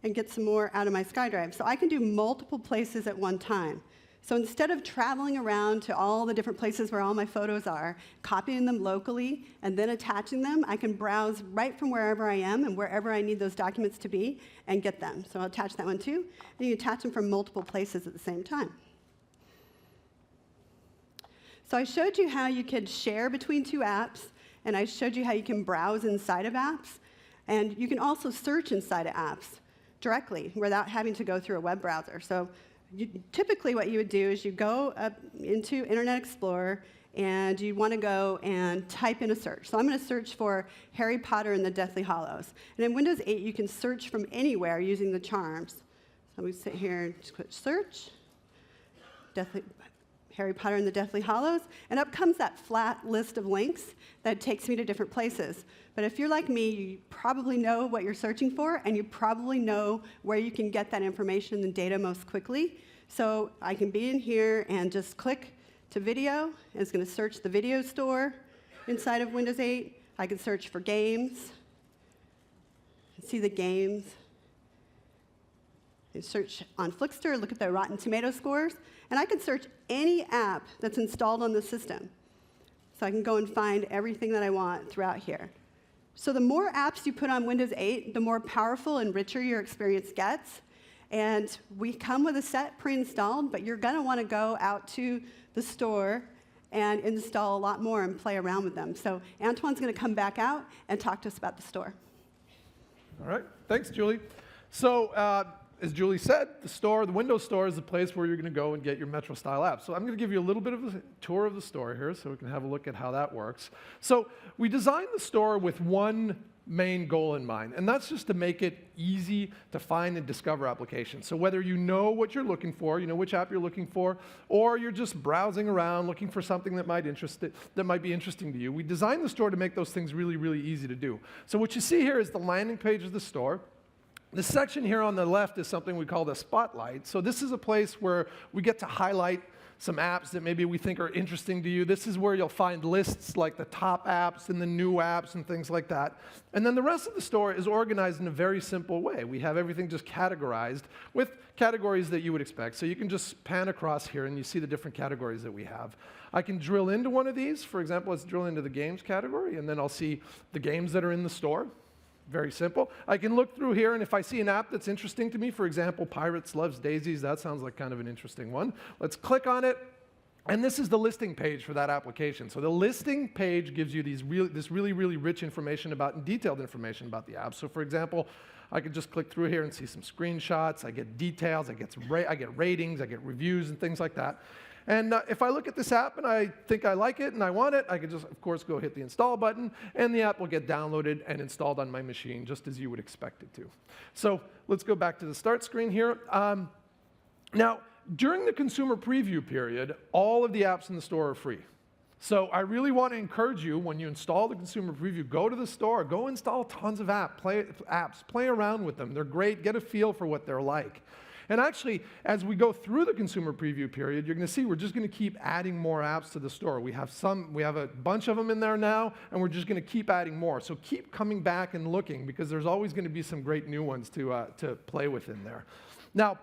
and get some more out of my SkyDrive. So I can do multiple places at one time. So instead of traveling around to all the different places where all my photos are, copying them locally, and then attaching them, I can browse right from wherever I am and wherever I need those documents to be and get them. So I'll attach that one too. And you attach them from multiple places at the same time. So I showed you how you could share between two apps, and I showed you how you can browse inside of apps. And you can also search inside of apps directly without having to go through a web browser. So typically what you would do is you go up into Internet Explorer and you want to go and type in a search. So I'm going to search for Harry Potter and the Deathly Hallows. And in Windows 8, you can search from anywhere using the charms. So we sit here and just click search, Harry Potter and the Deathly Hallows, and up comes that flat list of links that takes me to different places. But if you're like me, you probably know what you're searching for, and you probably know where you can get that information and data most quickly. So I can be in here and just click to video, and it's going to search the video store inside of Windows 8. I can search for games, see the games. I search on Flickster, look at the Rotten Tomato scores, and I can search any app that's installed on the system. So I can go and find everything that I want throughout here. So the more apps you put on Windows 8, the more powerful and richer your experience gets. And we come with a set pre-installed, but you're going to want to go out to the store and install a lot more and play around with them. So Antoine's going to come back out and talk to us about the store. All right, thanks, Julie. So as Julie said, the Windows Store is the place where you're going to go and get your Metro-style apps. So I'm going to give you a little bit of a tour of the store here so we can have a look at how that works. So we designed the store with one main goal in mind, and that's just to make it easy to find and discover applications. So whether you know what you're looking for, you know which app you're looking for, or you're just browsing around looking for something that might be interesting to you, we designed the store to make those things really, really easy to do. So what you see here is the landing page of the store. This section here on the left is something we call the spotlight. So this is a place where we get to highlight some apps that maybe we think are interesting to you. This is where you'll find lists like the top apps and the new apps and things like that. And then the rest of the store is organized in a very simple way. We have everything just categorized with categories that you would expect. So you can just pan across here and you see the different categories that we have. I can drill into one of these. For example, let's drill into the games category, and then I'll see the games that are in the store. Very simple. I can look through here, and if I see an app that's interesting to me, for example, Pirates Loves Daisies, that sounds like kind of an interesting one. Let's click on it, and this is the listing page for that application. So the listing page gives you this really, really rich information about and detailed information about the app. So for example, I could just click through here and see some screenshots. I get details. I get ratings. I get reviews and things like that. And if I look at this app and I think I like it and I want it, I can just, of course, go hit the install button, and the app will get downloaded and installed on my machine, just as you would expect it to. So let's go back to the start screen here. Now, during the consumer preview period, all of the apps in the store are free. So I really want to encourage you, when you install the consumer preview, go to the store, go install tons of apps, play around with them. They're great. Get a feel for what they're like. And actually, as we go through the consumer preview period, you're going to see we're just going to keep adding more apps to the store. We have a bunch of them in there now, and we're just going to keep adding more. So keep coming back and looking, because there's always going to be some great new ones to play with in there. Now,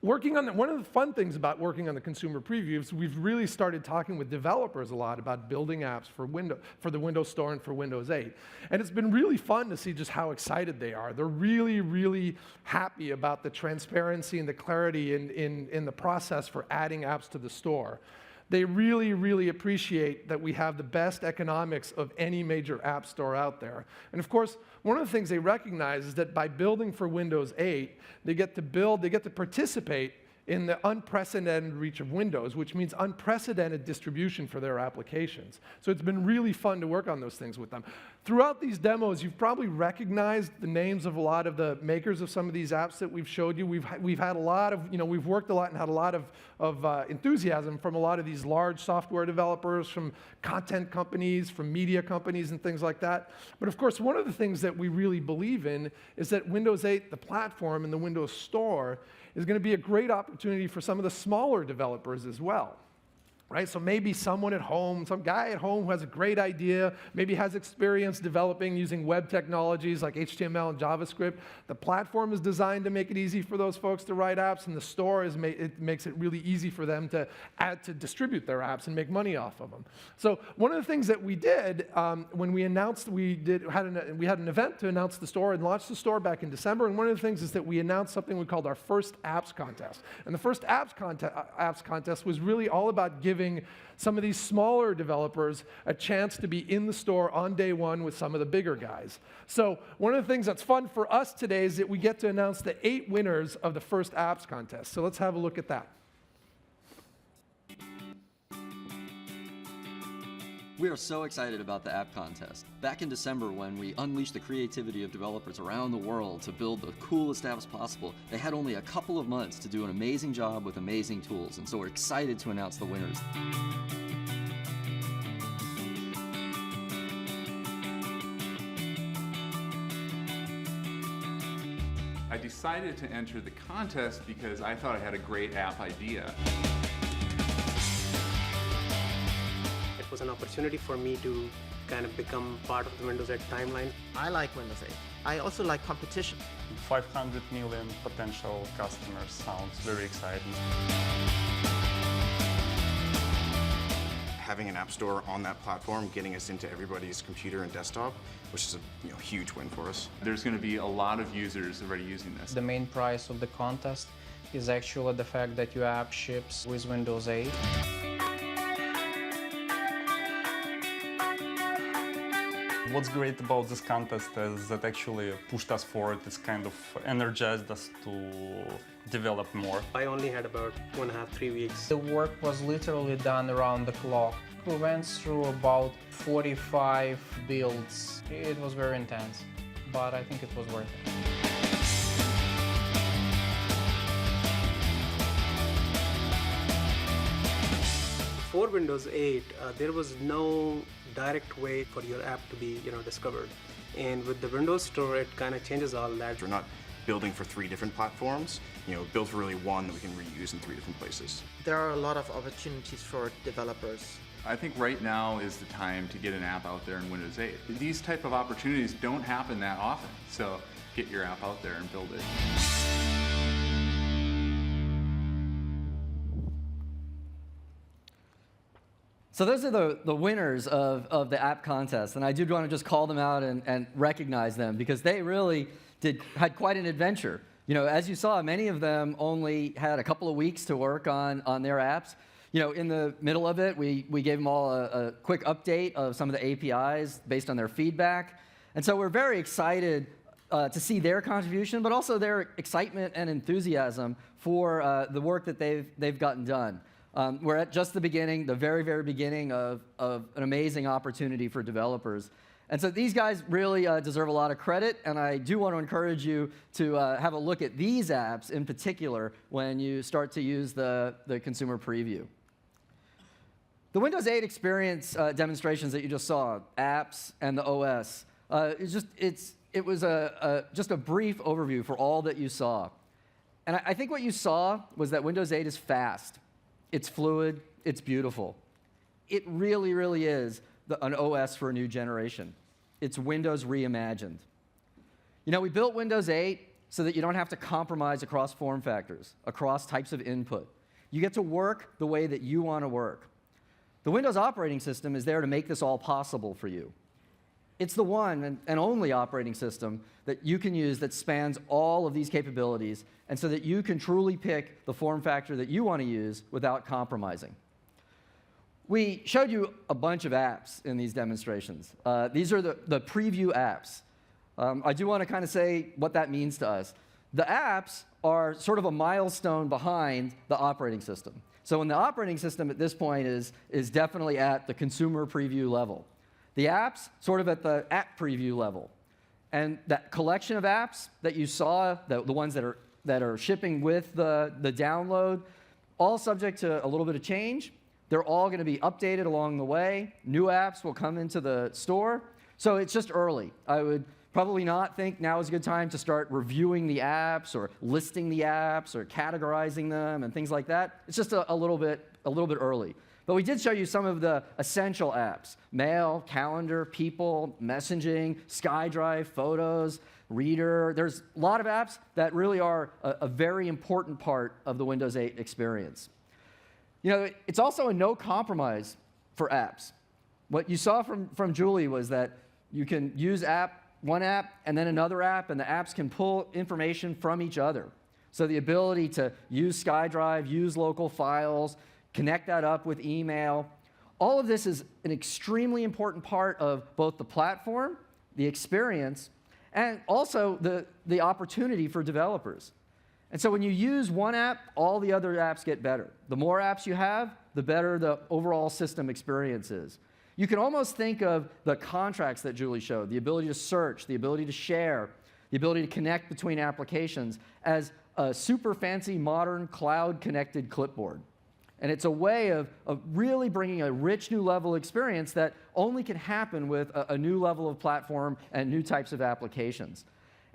one of the fun things about working on the consumer previews, we've really started talking with developers a lot about building apps for the Windows Store and for Windows 8. And it's been really fun to see just how excited they are. They're really, really happy about the transparency and the clarity in the process for adding apps to the store. They really, really appreciate that we have the best economics of any major app store out there. And of course, one of the things they recognize is that by building for Windows 8, they get to participate in the unprecedented reach of Windows, which means unprecedented distribution for their applications. So it's been really fun to work on those things with them. Throughout these demos, you've probably recognized the names of a lot of the makers of some of these apps that we've showed you. We've had a lot of, we've worked a lot and had a lot of enthusiasm from a lot of these large software developers, from content companies, from media companies, and things like that. But of course, one of the things that we really believe in is that Windows 8, the platform, and the Windows Store is going to be a great opportunity for some of the smaller developers as well. Right? So maybe someone at home, some guy at home who has a great idea, maybe has experience developing using web technologies like HTML and JavaScript. The platform is designed to make it easy for those folks to write apps, and the store it makes it really easy for them to distribute their apps and make money off of them. So one of the things that we did when we announced, we had an event to announce the store and launch the store back in December, and one of the things is that we announced something we called our first apps contest. And the first apps contest was really all about giving some of these smaller developers a chance to be in the store on day one with some of the bigger guys. So one of the things that's fun for us today is that we get to announce the 8 winners of the first apps contest. So let's have a look at that. We are so excited about the app contest. Back in December, when we unleashed the creativity of developers around the world to build the coolest apps possible, they had only a couple of months to do an amazing job with amazing tools, and so we're excited to announce the winners. I decided to enter the contest because I thought I had a great app idea. It was an opportunity for me to kind of become part of the Windows 8 timeline. I like Windows 8. I also like competition. 500 million potential customers sounds very exciting. Having an app store on that platform, getting us into everybody's computer and desktop, which is a huge win for us. There's going to be a lot of users already using this. The main prize of the contest is actually the fact that your app ships with Windows 8. What's great about this contest is that actually pushed us forward. It's kind of energized us to develop more. I only had about 2.5, 3 weeks. The work was literally done around the clock. We went through about 45 builds. It was very intense, but I think it was worth it. For Windows 8, there was no direct way for your app to be discovered. And with the Windows Store, it kind of changes all that. We're not building for 3 different platforms, built for really one that we can reuse in 3 different places. There are a lot of opportunities for developers. I think right now is the time to get an app out there in Windows 8. These type of opportunities don't happen that often, so get your app out there and build it. So those are the winners of the app contest, and I do want to just call them out and recognize them because they really had quite an adventure. As you saw, many of them only had a couple of weeks to work on their apps. In the middle of it, we gave them all a quick update of some of the APIs based on their feedback. And so we're very excited to see their contribution, but also their excitement and enthusiasm for the work that they've gotten done. We're at just the beginning, the very, very beginning of an amazing opportunity for developers. And so these guys really deserve a lot of credit, and I do want to encourage you to have a look at these apps in particular when you start to use the consumer preview. The Windows 8 experience demonstrations that you just saw, apps and the OS, it was just a brief overview for all that you saw. And I think what you saw was that Windows 8 is fast. It's fluid, it's beautiful. It really, really is an OS for a new generation. It's Windows reimagined. We built Windows 8 so that you don't have to compromise across form factors, across types of input. You get to work the way that you want to work. The Windows operating system is there to make this all possible for you. It's the one and only operating system that you can use that spans all of these capabilities, and so that you can truly pick the form factor that you want to use without compromising. We showed you a bunch of apps in these demonstrations. These are the preview apps. I do want to kind of say what that means to us. The apps are sort of a milestone behind the operating system. So when the operating system at this point is definitely at the consumer preview level. The apps sort of at the app preview level. And that collection of apps that you saw, the ones that are shipping with the download, all subject to a little bit of change. They're all going to be updated along the way. New apps will come into the store. So it's just early. I would probably not think now is a good time to start reviewing the apps or listing the apps or categorizing them and things like that. It's just a little bit early. But we did show you some of the essential apps: Mail, Calendar, People, Messaging, SkyDrive, Photos, Reader. There's a lot of apps that really are a very important part of the Windows 8 experience. You know, it's also a no compromise for apps. What you saw from Julie was that you can use one app and then another app, and the apps can pull information from each other. So the ability to use SkyDrive, use local files, connect that up with email, all of this is an extremely important part of both the platform, the experience, and also the opportunity for developers. And so when you use one app, all the other apps get better. The more apps you have, the better the overall system experience is. You can almost think of the contracts that Julie showed, the ability to search, the ability to share, the ability to connect between applications, as a super fancy, modern, cloud-connected clipboard. And it's a way of really bringing a rich new level of experience that only can happen with a new level of platform and new types of applications.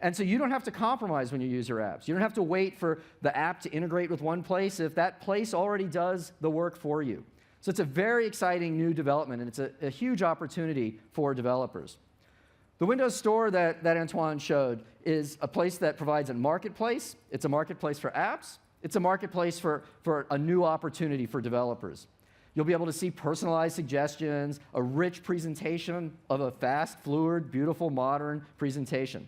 And so you don't have to compromise when you use your apps. You don't have to wait for the app to integrate with one place if that place already does the work for you. So it's a very exciting new development, and it's a huge opportunity for developers. The Windows Store that Antoine showed is a place that provides a marketplace. It's a marketplace for apps. It's a marketplace for a new opportunity for developers. You'll be able to see personalized suggestions, a rich presentation of a fast, fluid, beautiful, modern presentation.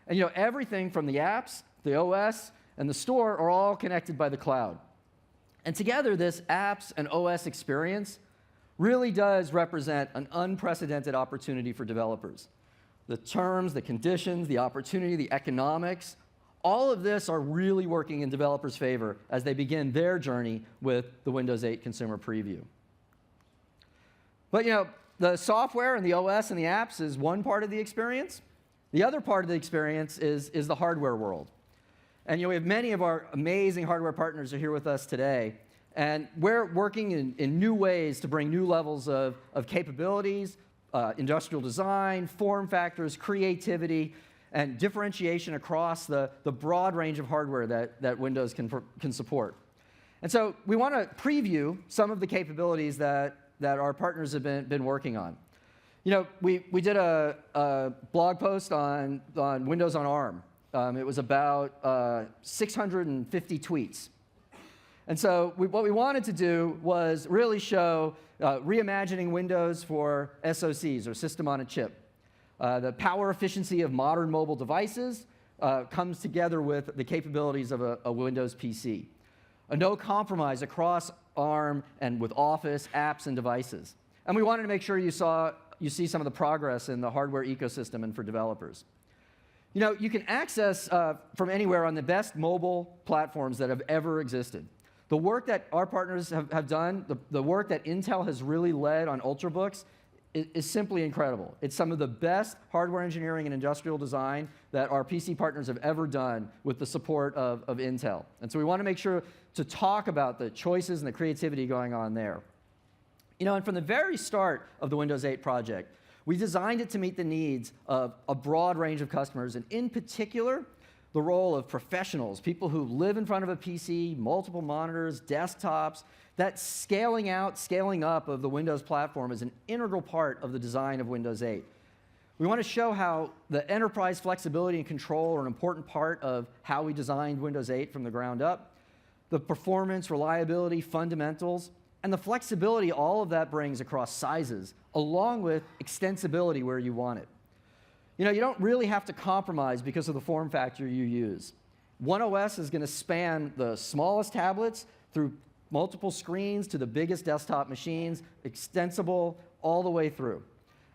And you know, everything from the apps, the OS, and the store are all connected by the cloud. And together, this apps and OS experience really does represent an unprecedented opportunity for developers. The terms, the conditions, the opportunity, the economics, all of this are really working in developers' favor as they begin their journey with the Windows 8 Consumer Preview. But you know, the software and the OS and the apps is one part of the experience. The other part of the experience is the hardware world. And you know, we have many of our amazing hardware partners are here with us today. And we're working in new ways to bring new levels of capabilities, industrial design, form factors, creativity, and differentiation across the broad range of hardware that Windows can support. And so we want to preview some of the capabilities that our partners have been working on. You know, we did a blog post on Windows on ARM. It was about 650 tweets. And so what we wanted to do was really show reimagining Windows for SoCs, or system on a chip. The power efficiency of modern mobile devices comes together with the capabilities of a Windows PC. A no compromise across ARM and with Office, apps, and devices. And we wanted to make sure you see some of the progress in the hardware ecosystem and for developers. You know, you can access from anywhere on the best mobile platforms that have ever existed. The work that our partners have done, the work that Intel has really led on Ultrabooks is simply incredible. It's some of the best hardware engineering and industrial design that our PC partners have ever done with the support of Intel. And so we want to make sure to talk about the choices and the creativity going on there. You know, and from the very start of the Windows 8 project, we designed it to meet the needs of a broad range of customers, and in particular, the role of professionals, people who live in front of a PC, multiple monitors, desktops. That scaling out, scaling up of the Windows platform is an integral part of the design of Windows 8. We want to show how the enterprise flexibility and control are an important part of how we designed Windows 8 from the ground up. The performance, reliability, fundamentals, and the flexibility all of that brings across sizes, along with extensibility where you want it. You know, you don't really have to compromise because of the form factor you use. One OS is going to span the smallest tablets through multiple screens to the biggest desktop machines, extensible all the way through.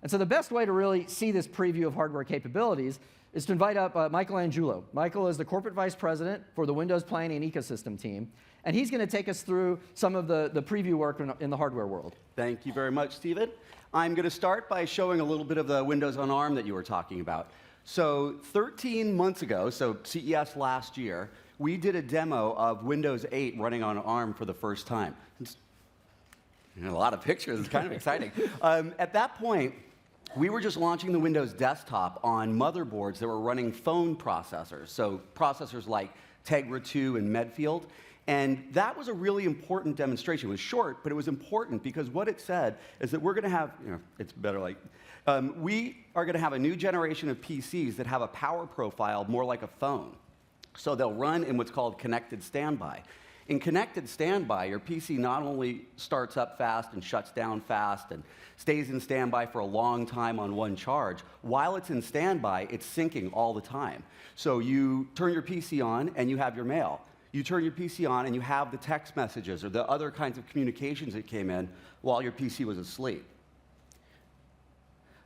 And so the best way to really see this preview of hardware capabilities is to invite up Michael Angiulo. Michael is the Corporate Vice President for the Windows Planning and Ecosystem team, and he's going to take us through some of the preview work in the hardware world. Thank you very much, Stephen. I'm going to start by showing a little bit of the Windows on ARM that you were talking about. So 13 months ago, so CES last year, we did a demo of Windows 8 running on ARM for the first time. It's a lot of pictures. It's kind of exciting. At that point, we were just launching the Windows desktop on motherboards that were running phone processors, so processors like Tegra 2 and Medfield. And that was a really important demonstration. It was short, but it was important because what it said is that we're going to have, it's better like, we are going to have a new generation of PCs that have a power profile more like a phone. So they'll run in what's called connected standby. In connected standby, your PC not only starts up fast and shuts down fast and stays in standby for a long time on one charge, while it's in standby, it's syncing all the time. So you turn your PC on and you have your mail. You turn your PC on and you have the text messages or the other kinds of communications that came in while your PC was asleep.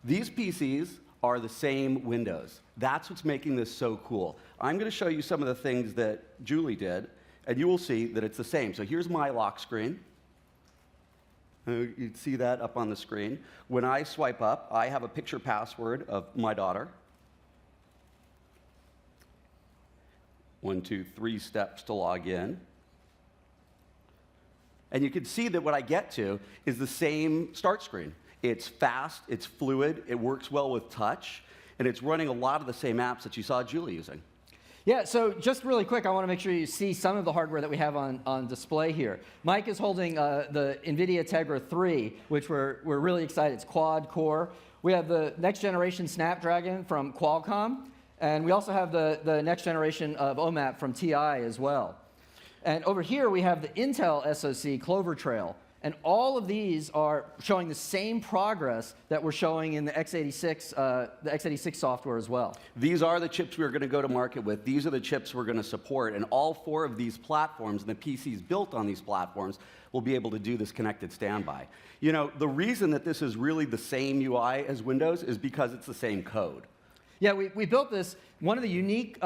These PCs are the same Windows. That's what's making this so cool. I'm going to show you some of the things that Julie did, and you will see that it's the same. So here's my lock screen. You see that up on the screen. When I swipe up, I have a picture password of my daughter. 1, 2, 3 steps to log in. And you can see that what I get to is the same start screen. It's fast, it's fluid, it works well with touch, and it's running a lot of the same apps that you saw Julie using. Yeah, so just really quick, I want to make sure you see some of the hardware that we have on display here. Mike is holding the NVIDIA Tegra 3, which we're really excited. It's quad-core. We have the next generation Snapdragon from Qualcomm, and we also have the next generation of OMAP from TI as well. And over here, we have the Intel SoC Clover Trail. And all of these are showing the same progress that we're showing in the x86 software as well. These are the chips we're going to go to market with. These are the chips we're going to support. And all 4 of these platforms and the PCs built on these platforms will be able to do this connected standby. You know, the reason that this is really the same UI as Windows is because it's the same code. Yeah, we built this. One of the unique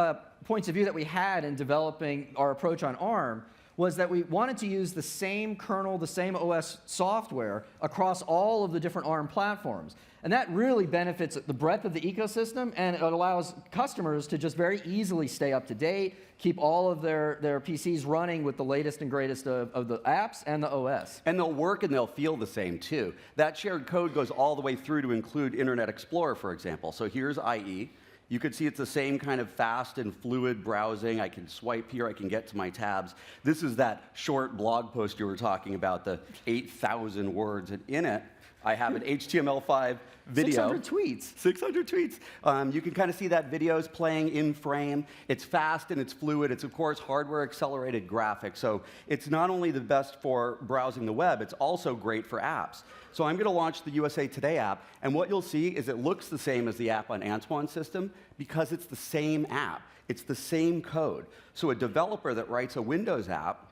points of view that we had in developing our approach on ARM was that we wanted to use the same kernel, the same OS software across all of the different ARM platforms. And that really benefits the breadth of the ecosystem, and it allows customers to just very easily stay up to date, keep all of their PCs running with the latest and greatest of the apps and the OS. And they'll work and they'll feel the same too. That shared code goes all the way through to include Internet Explorer, for example. So here's IE. You can see it's the same kind of fast and fluid browsing. I can swipe here, I can get to my tabs. This is that short blog post you were talking about, the 8,000 words. And in it, I have an HTML5 video. 600 tweets. 600 tweets. You can kind of see that video's playing in frame. It's fast and it's fluid. It's, of course, hardware accelerated graphics. So it's not only the best for browsing the web, it's also great for apps. So I'm going to launch the USA Today app, and what you'll see is it looks the same as the app on Antoine's system because it's the same app. It's the same code. So a developer that writes a Windows app,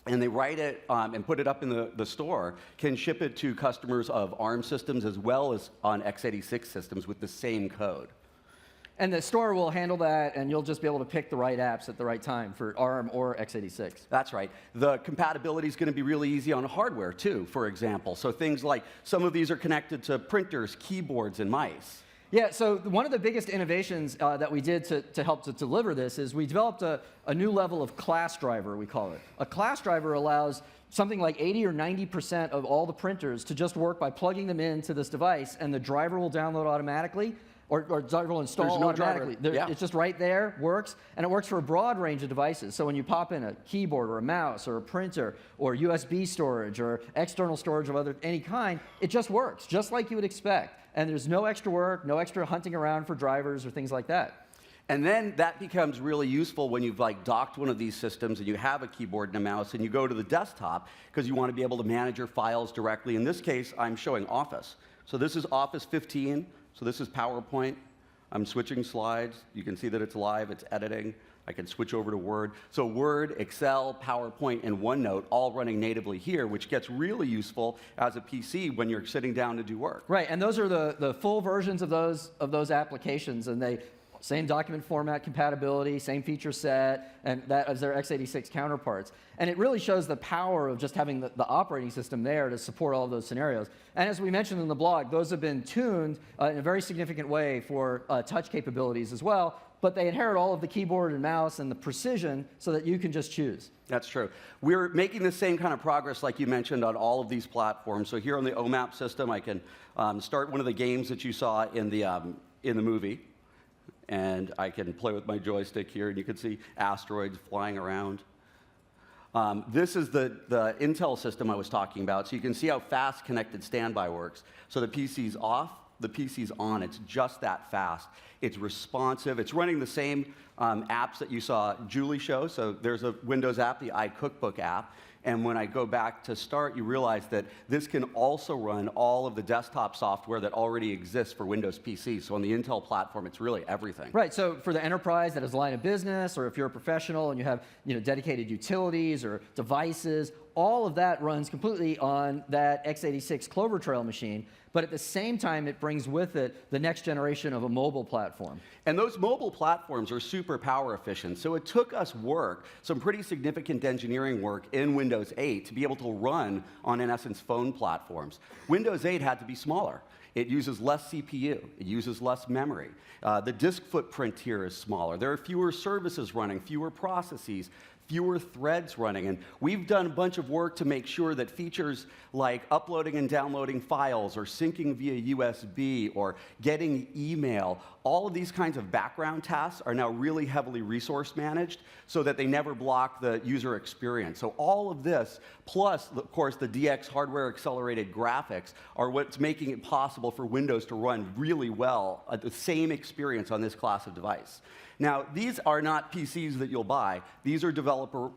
and they write it and put it up in the store, can ship it to customers of ARM systems as well as on x86 systems with the same code. And the store will handle that, and you'll just be able to pick the right apps at the right time for ARM or x86. That's right. The compatibility is going to be really easy on hardware, too, for example. So things like some of these are connected to printers, keyboards, and mice. Yeah, so one of the biggest innovations that we did to help to deliver this is we developed a new level of class driver, we call it. A class driver allows something like 80 or 90% of all the printers to just work by plugging them into this device, and the driver will download automatically, or driver will install automatically. It's just right there, works, and it works for a broad range of devices. So when you pop in a keyboard or a mouse or a printer or USB storage or external storage of any kind, it just works, just like you would expect. And there's no extra work, no extra hunting around for drivers or things like that. And then that becomes really useful when you've docked one of these systems and you have a keyboard and a mouse and you go to the desktop because you want to be able to manage your files directly. In this case, I'm showing Office. So this is Office 15. So this is PowerPoint. I'm switching slides. You can see that it's live, it's editing. I can switch over to Word. So Word, Excel, PowerPoint, and OneNote all running natively here, which gets really useful as a PC when you're sitting down to do work. Right, and those are the full versions of those applications, and they Same document format compatibility, same feature set, and that as their x86 counterparts. And it really shows the power of just having the operating system there to support all of those scenarios. And as we mentioned in the blog, those have been tuned in a very significant way for touch capabilities as well, but they inherit all of the keyboard and mouse and the precision so that you can just choose. That's true. We're making the same kind of progress, like you mentioned, on all of these platforms. So here on the OMAP system, I can start one of the games that you saw in the movie. And I can play with my joystick here, and you can see asteroids flying around. This is the Intel system I was talking about, so you can see how fast connected standby works. So the PC's off, the PC's on. It's just that fast. It's responsive. It's running the same apps that you saw Julie show. So there's a Windows app, the iCookbook app. And when I go back to start, you realize that this can also run all of the desktop software that already exists for Windows PCs. So on the Intel platform, it's really everything. Right. So for the enterprise that has a line of business, or if you're a professional and you have dedicated utilities or devices, all of that runs completely on that x86 Clover Trail machine. But at the same time, it brings with it the next generation of a mobile platform. And those mobile platforms are super power efficient. So it took us some pretty significant engineering work in Windows 8 to be able to run on, in essence, phone platforms. Windows 8 had to be smaller. It uses less CPU. It uses less memory. The disk footprint here is smaller. There are fewer services running, fewer processes, fewer threads running. And we've done a bunch of work to make sure that features like uploading and downloading files or syncing via USB or getting email, all of these kinds of background tasks are now really heavily resource managed so that they never block the user experience. So all of this, plus, of course, the DX hardware accelerated graphics are what's making it possible for Windows to run really well at the same experience on this class of device. Now, these are not PCs that you'll buy. These are developer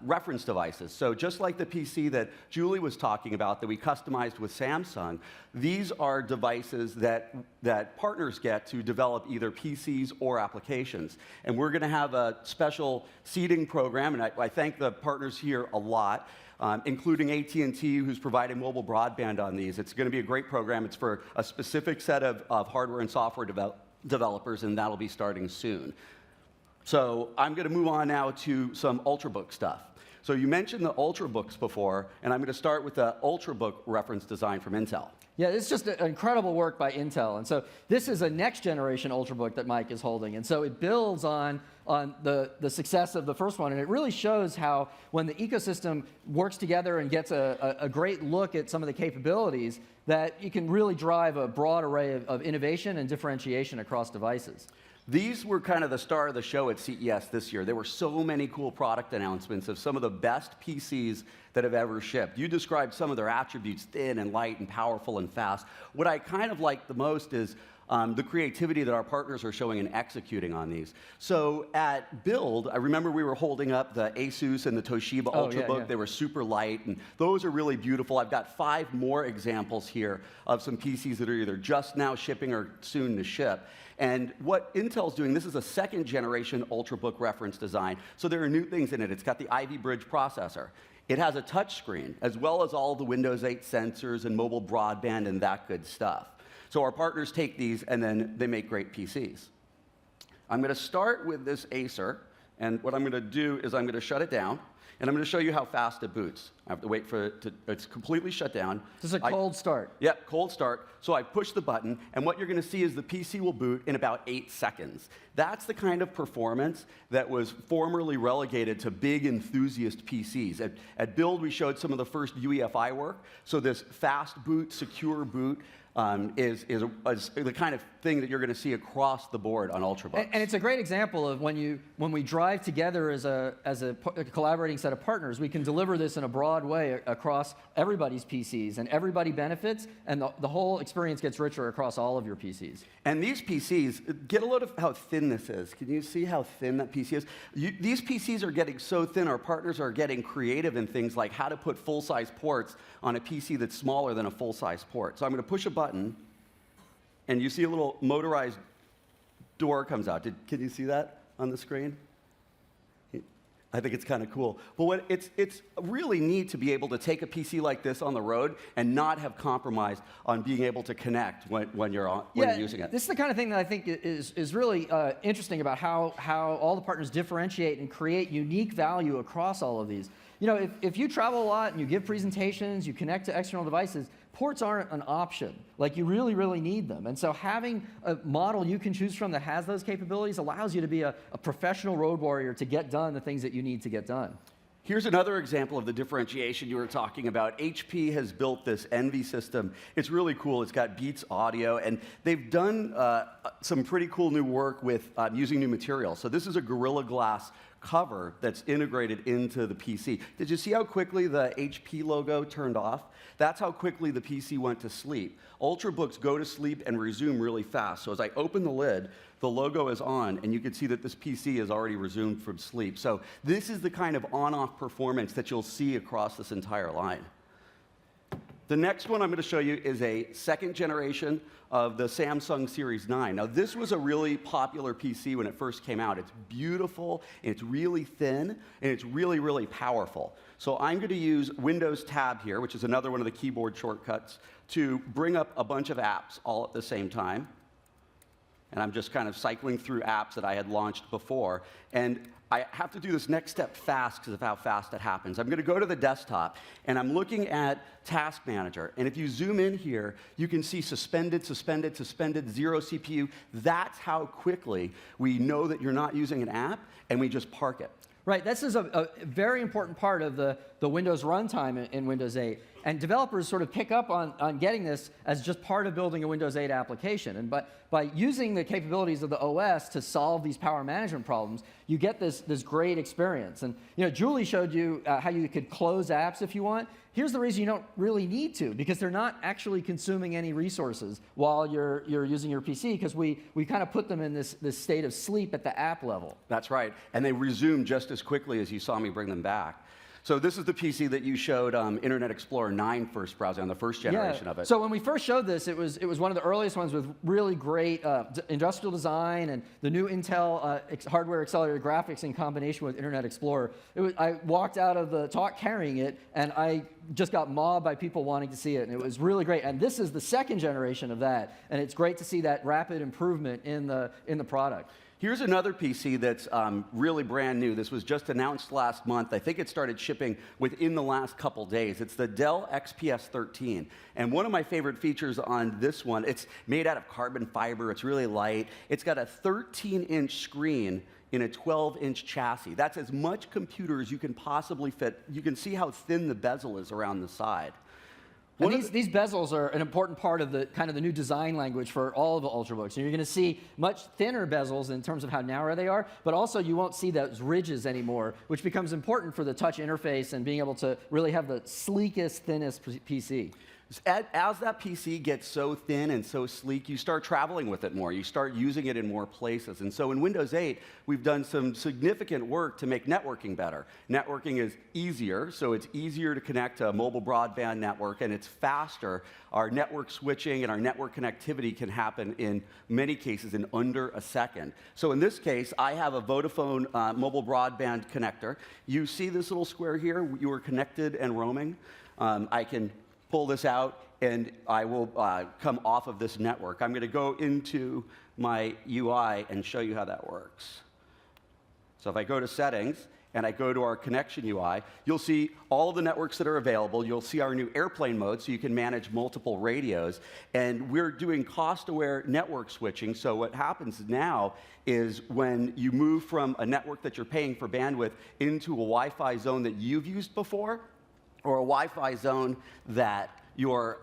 reference devices. So just like the PC that Julie was talking about that we customized with Samsung, these are devices that partners get to develop either PCs or applications. And we're going to have a special seeding program, and I thank the partners here a lot, including AT&T, who's providing mobile broadband on these. It's going to be a great program. It's for a specific set of hardware and software developers, and that'll be starting soon. So I'm going to move on now to some Ultrabook stuff. So you mentioned the Ultrabooks before, and I'm going to start with the Ultrabook reference design from Intel. Yeah, it's just incredible work by Intel. And so this is a next generation Ultrabook that Mike is holding. And so it builds on the success of the first one. And it really shows how when the ecosystem works together and gets a great look at some of the capabilities, that you can really drive a broad array of innovation and differentiation across devices. These were kind of the star of the show at CES this year. There were so many cool product announcements of some of the best PCs that have ever shipped. You described some of their attributes, thin and light and powerful and fast. What I kind of like the most is the creativity that our partners are showing and executing on these. So at Build, I remember we were holding up the Asus and the Toshiba Ultrabook. Yeah. They were super light, and those are really beautiful. I've got 5 more examples here of some PCs that are either just now shipping or soon to ship. And what Intel's doing, this is a second generation Ultrabook reference design, so there are new things in it. It's got the Ivy Bridge processor. It has a touch screen, as well as all the Windows 8 sensors and mobile broadband and that good stuff. So our partners take these, and then they make great PCs. I'm going to start with this Acer, and what I'm going to do is I'm going to shut it down, and I'm going to show you how fast it boots. I have to wait for it to, it's completely shut down. This is a cold start. Yep, cold start. So I push the button, and what you're going to see is the PC will boot in about 8 seconds. That's the kind of performance that was formerly relegated to big enthusiast PCs. At Build, we showed some of the first UEFI work. So this fast boot, secure boot, is the kind of thing that you're going to see across the board on Ultrabooks. And it's a great example of when we drive together as a collaborating set of partners, we can deliver this in a broad way across everybody's PCs, and everybody benefits, and the whole experience gets richer across all of your PCs. And these PCs, get a load of how thin this is. Can you see how thin that PC is? These PCs are getting so thin, our partners are getting creative in things like how to put full-size ports on a PC that's smaller than a full-size port. So I'm going to push a button, and you see a little motorized door comes out. Can you see that on the screen? I think it's kind of cool. But it's really neat to be able to take a PC like this on the road and not have compromised on being able to connect when you're using it. This is the kind of thing that I think is really interesting about how all the partners differentiate and create unique value across all of these. You know, if you travel a lot and you give presentations, you connect to external devices, ports aren't an option. Like, you really, really need them. And so having a model you can choose from that has those capabilities allows you to be a professional road warrior to get done the things that you need to get done. Here's another example of the differentiation you were talking about. HP has built this Envy system. It's really cool. It's got Beats audio, and they've done some pretty cool new work with using new materials. So this is a Gorilla Glass cover that's integrated into the PC. Did you see how quickly the HP logo turned off? That's how quickly the PC went to sleep. Ultrabooks go to sleep and resume really fast. So as I open the lid, the logo is on, and you can see that this PC is already resumed from sleep. So this is the kind of on-off performance that you'll see across this entire line. The next one I'm going to show you is a second generation of the Samsung Series 9. Now, this was a really popular PC when it first came out. It's beautiful, and it's really thin, and it's really, really powerful. So I'm going to use Windows Tab here, which is another one of the keyboard shortcuts, to bring up a bunch of apps all at the same time. And I'm just kind of cycling through apps that I had launched before. And I have to do this next step fast because of how fast it happens. I'm going to go to the desktop, and I'm looking at Task Manager. And if you zoom in here, you can see suspended, suspended, suspended, 0 CPU. That's how quickly we know that you're not using an app, and we just park it. Right, this is a very important part of the Windows runtime in Windows 8. And developers sort of pick up on getting this as just part of building a Windows 8 application. And by using the capabilities of the OS to solve these power management problems, you get this great experience. And you know, Julie showed you how you could close apps if you want. Here's the reason you don't really need to, because they're not actually consuming any resources while you're using your PC, because we kind of put them in this state of sleep at the app level. That's right. And they resume just as quickly as you saw me bring them back. So this is the PC that you showed Internet Explorer 9 first browsing on, the first generation of it. So when we first showed this, it was one of the earliest ones with really great industrial design and the new Intel hardware accelerated graphics in combination with Internet Explorer. I walked out of the talk carrying it, and I just got mobbed by people wanting to see it, and it was really great. And this is the second generation of that, and it's great to see that rapid improvement in the product. Here's another PC that's really brand new. This was just announced last month. I think it started shipping within the last couple days. It's the Dell XPS 13. And one of my favorite features on this one, it's made out of carbon fiber. It's really light. It's got a 13-inch screen in a 12-inch chassis. That's as much computer as you can possibly fit. You can see how thin the bezel is around the side. And these bezels are an important part of the kind of the new design language for all of the Ultrabooks. And you're going to see much thinner bezels in terms of how narrow they are, but also you won't see those ridges anymore, which becomes important for the touch interface and being able to really have the sleekest, thinnest PC. As that PC gets so thin and so sleek, you start traveling with it more. You start using it in more places. And so in Windows 8, we've done some significant work to make networking better. Networking is easier, so it's easier to connect to a mobile broadband network, and it's faster. Our network switching and our network connectivity can happen in many cases in under a second. So in this case, I have a Vodafone mobile broadband connector. You see this little square here? You are connected and roaming. I can pull this out, and I will come off of this network. I'm going to go into my UI and show you how that works. So if I go to Settings, and I go to our Connection UI, you'll see all the networks that are available. You'll see our new airplane mode, so you can manage multiple radios. And we're doing cost-aware network switching, so what happens now is when you move from a network that you're paying for bandwidth into a Wi-Fi zone that you've used before, or a Wi-Fi zone that your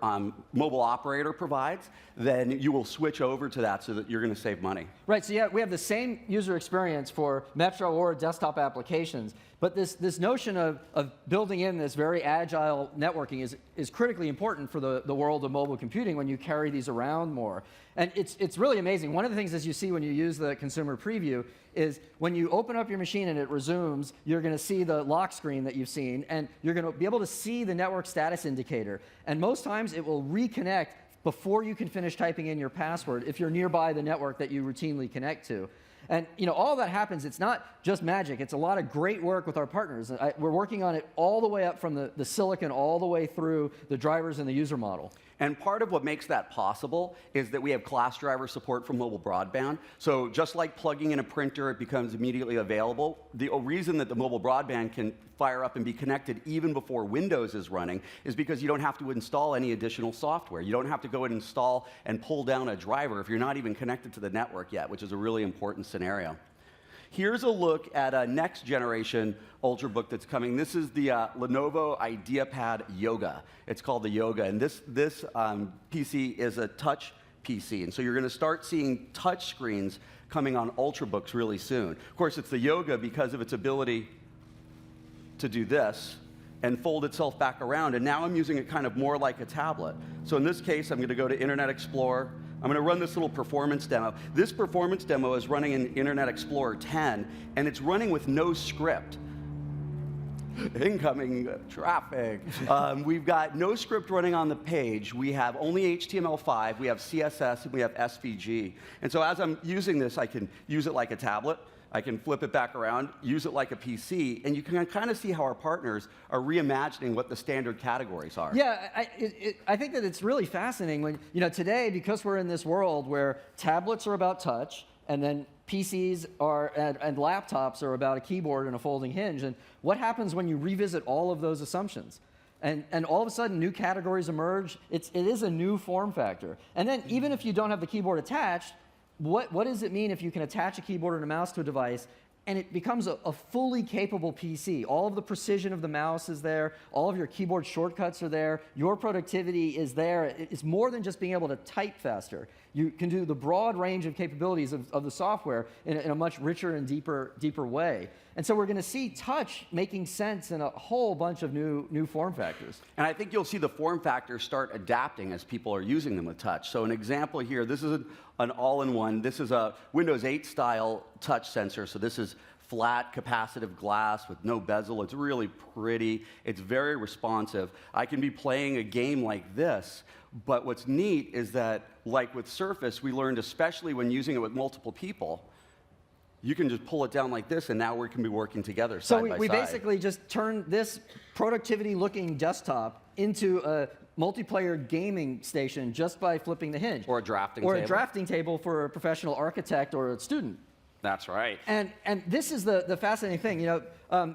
mobile operator provides, then you will switch over to that so that you're going to save money. Right, so yeah, we have the same user experience for Metro or desktop applications, but this notion of building in this very agile networking is critically important for the world of mobile computing when you carry these around more. And it's really amazing. One of the things, as you see when you use the consumer preview, is when you open up your machine and it resumes, you're going to see the lock screen that you've seen, and you're going to be able to see the network status indicator. And most times it will reconnect before you can finish typing in your password if you're nearby the network that you routinely connect to. And all that happens, it's not just magic. It's a lot of great work with our partners. We're working on it all the way up from the silicon all the way through the drivers and the user model. And part of what makes that possible is that we have class driver support for mobile broadband. So just like plugging in a printer, it becomes immediately available. The reason that the mobile broadband can fire up and be connected even before Windows is running is because you don't have to install any additional software. You don't have to go and install and pull down a driver if you're not even connected to the network yet, which is a really important scenario. Here's a look at a next generation Ultrabook that's coming. This is the Lenovo IdeaPad Yoga. It's called the Yoga, and this PC is a touch PC, and so you're going to start seeing touch screens coming on Ultrabooks really soon. Of course, it's the Yoga because of its ability to do this and fold itself back around, and now I'm using it kind of more like a tablet. So in this case, I'm going to go to Internet Explorer. I'm going to run this little performance demo. This performance demo is running in Internet Explorer 10, and it's running with no script. Incoming traffic. We've got no script running on the page. We have only HTML5, we have CSS, and we have SVG. And so as I'm using this, I can use it like a tablet. I can flip it back around, use it like a PC, and you can kind of see how our partners are reimagining what the standard categories are. Yeah, I think that it's really fascinating when, today, because we're in this world where tablets are about touch, and then PCs and laptops are about a keyboard and a folding hinge, and what happens when you revisit all of those assumptions? And all of a sudden, new categories emerge. It is a new form factor. And then even if you don't have the keyboard attached, what does it mean if you can attach a keyboard and a mouse to a device and it becomes a fully capable PC? All of the precision of the mouse is there. All of your keyboard shortcuts are there. Your productivity is there. It's more than just being able to type faster. You can do the broad range of capabilities of the software in a much richer and deeper way. And so we're going to see touch making sense in a whole bunch of new form factors. And I think you'll see the form factors start adapting as people are using them with touch. So an example here, this is an all-in-one. This is a Windows 8 style touch sensor. So this is flat capacitive glass with no bezel. It's really pretty. It's very responsive. I can be playing a game like this, but what's neat is that, like with Surface, we learned, especially when using it with multiple people, you can just pull it down like this, and now we can be working together side by side. So we basically just turned this productivity-looking desktop into a multiplayer gaming station just by flipping the hinge. Or a drafting table. Or a drafting table for a professional architect or a student. That's right. And this is the fascinating thing.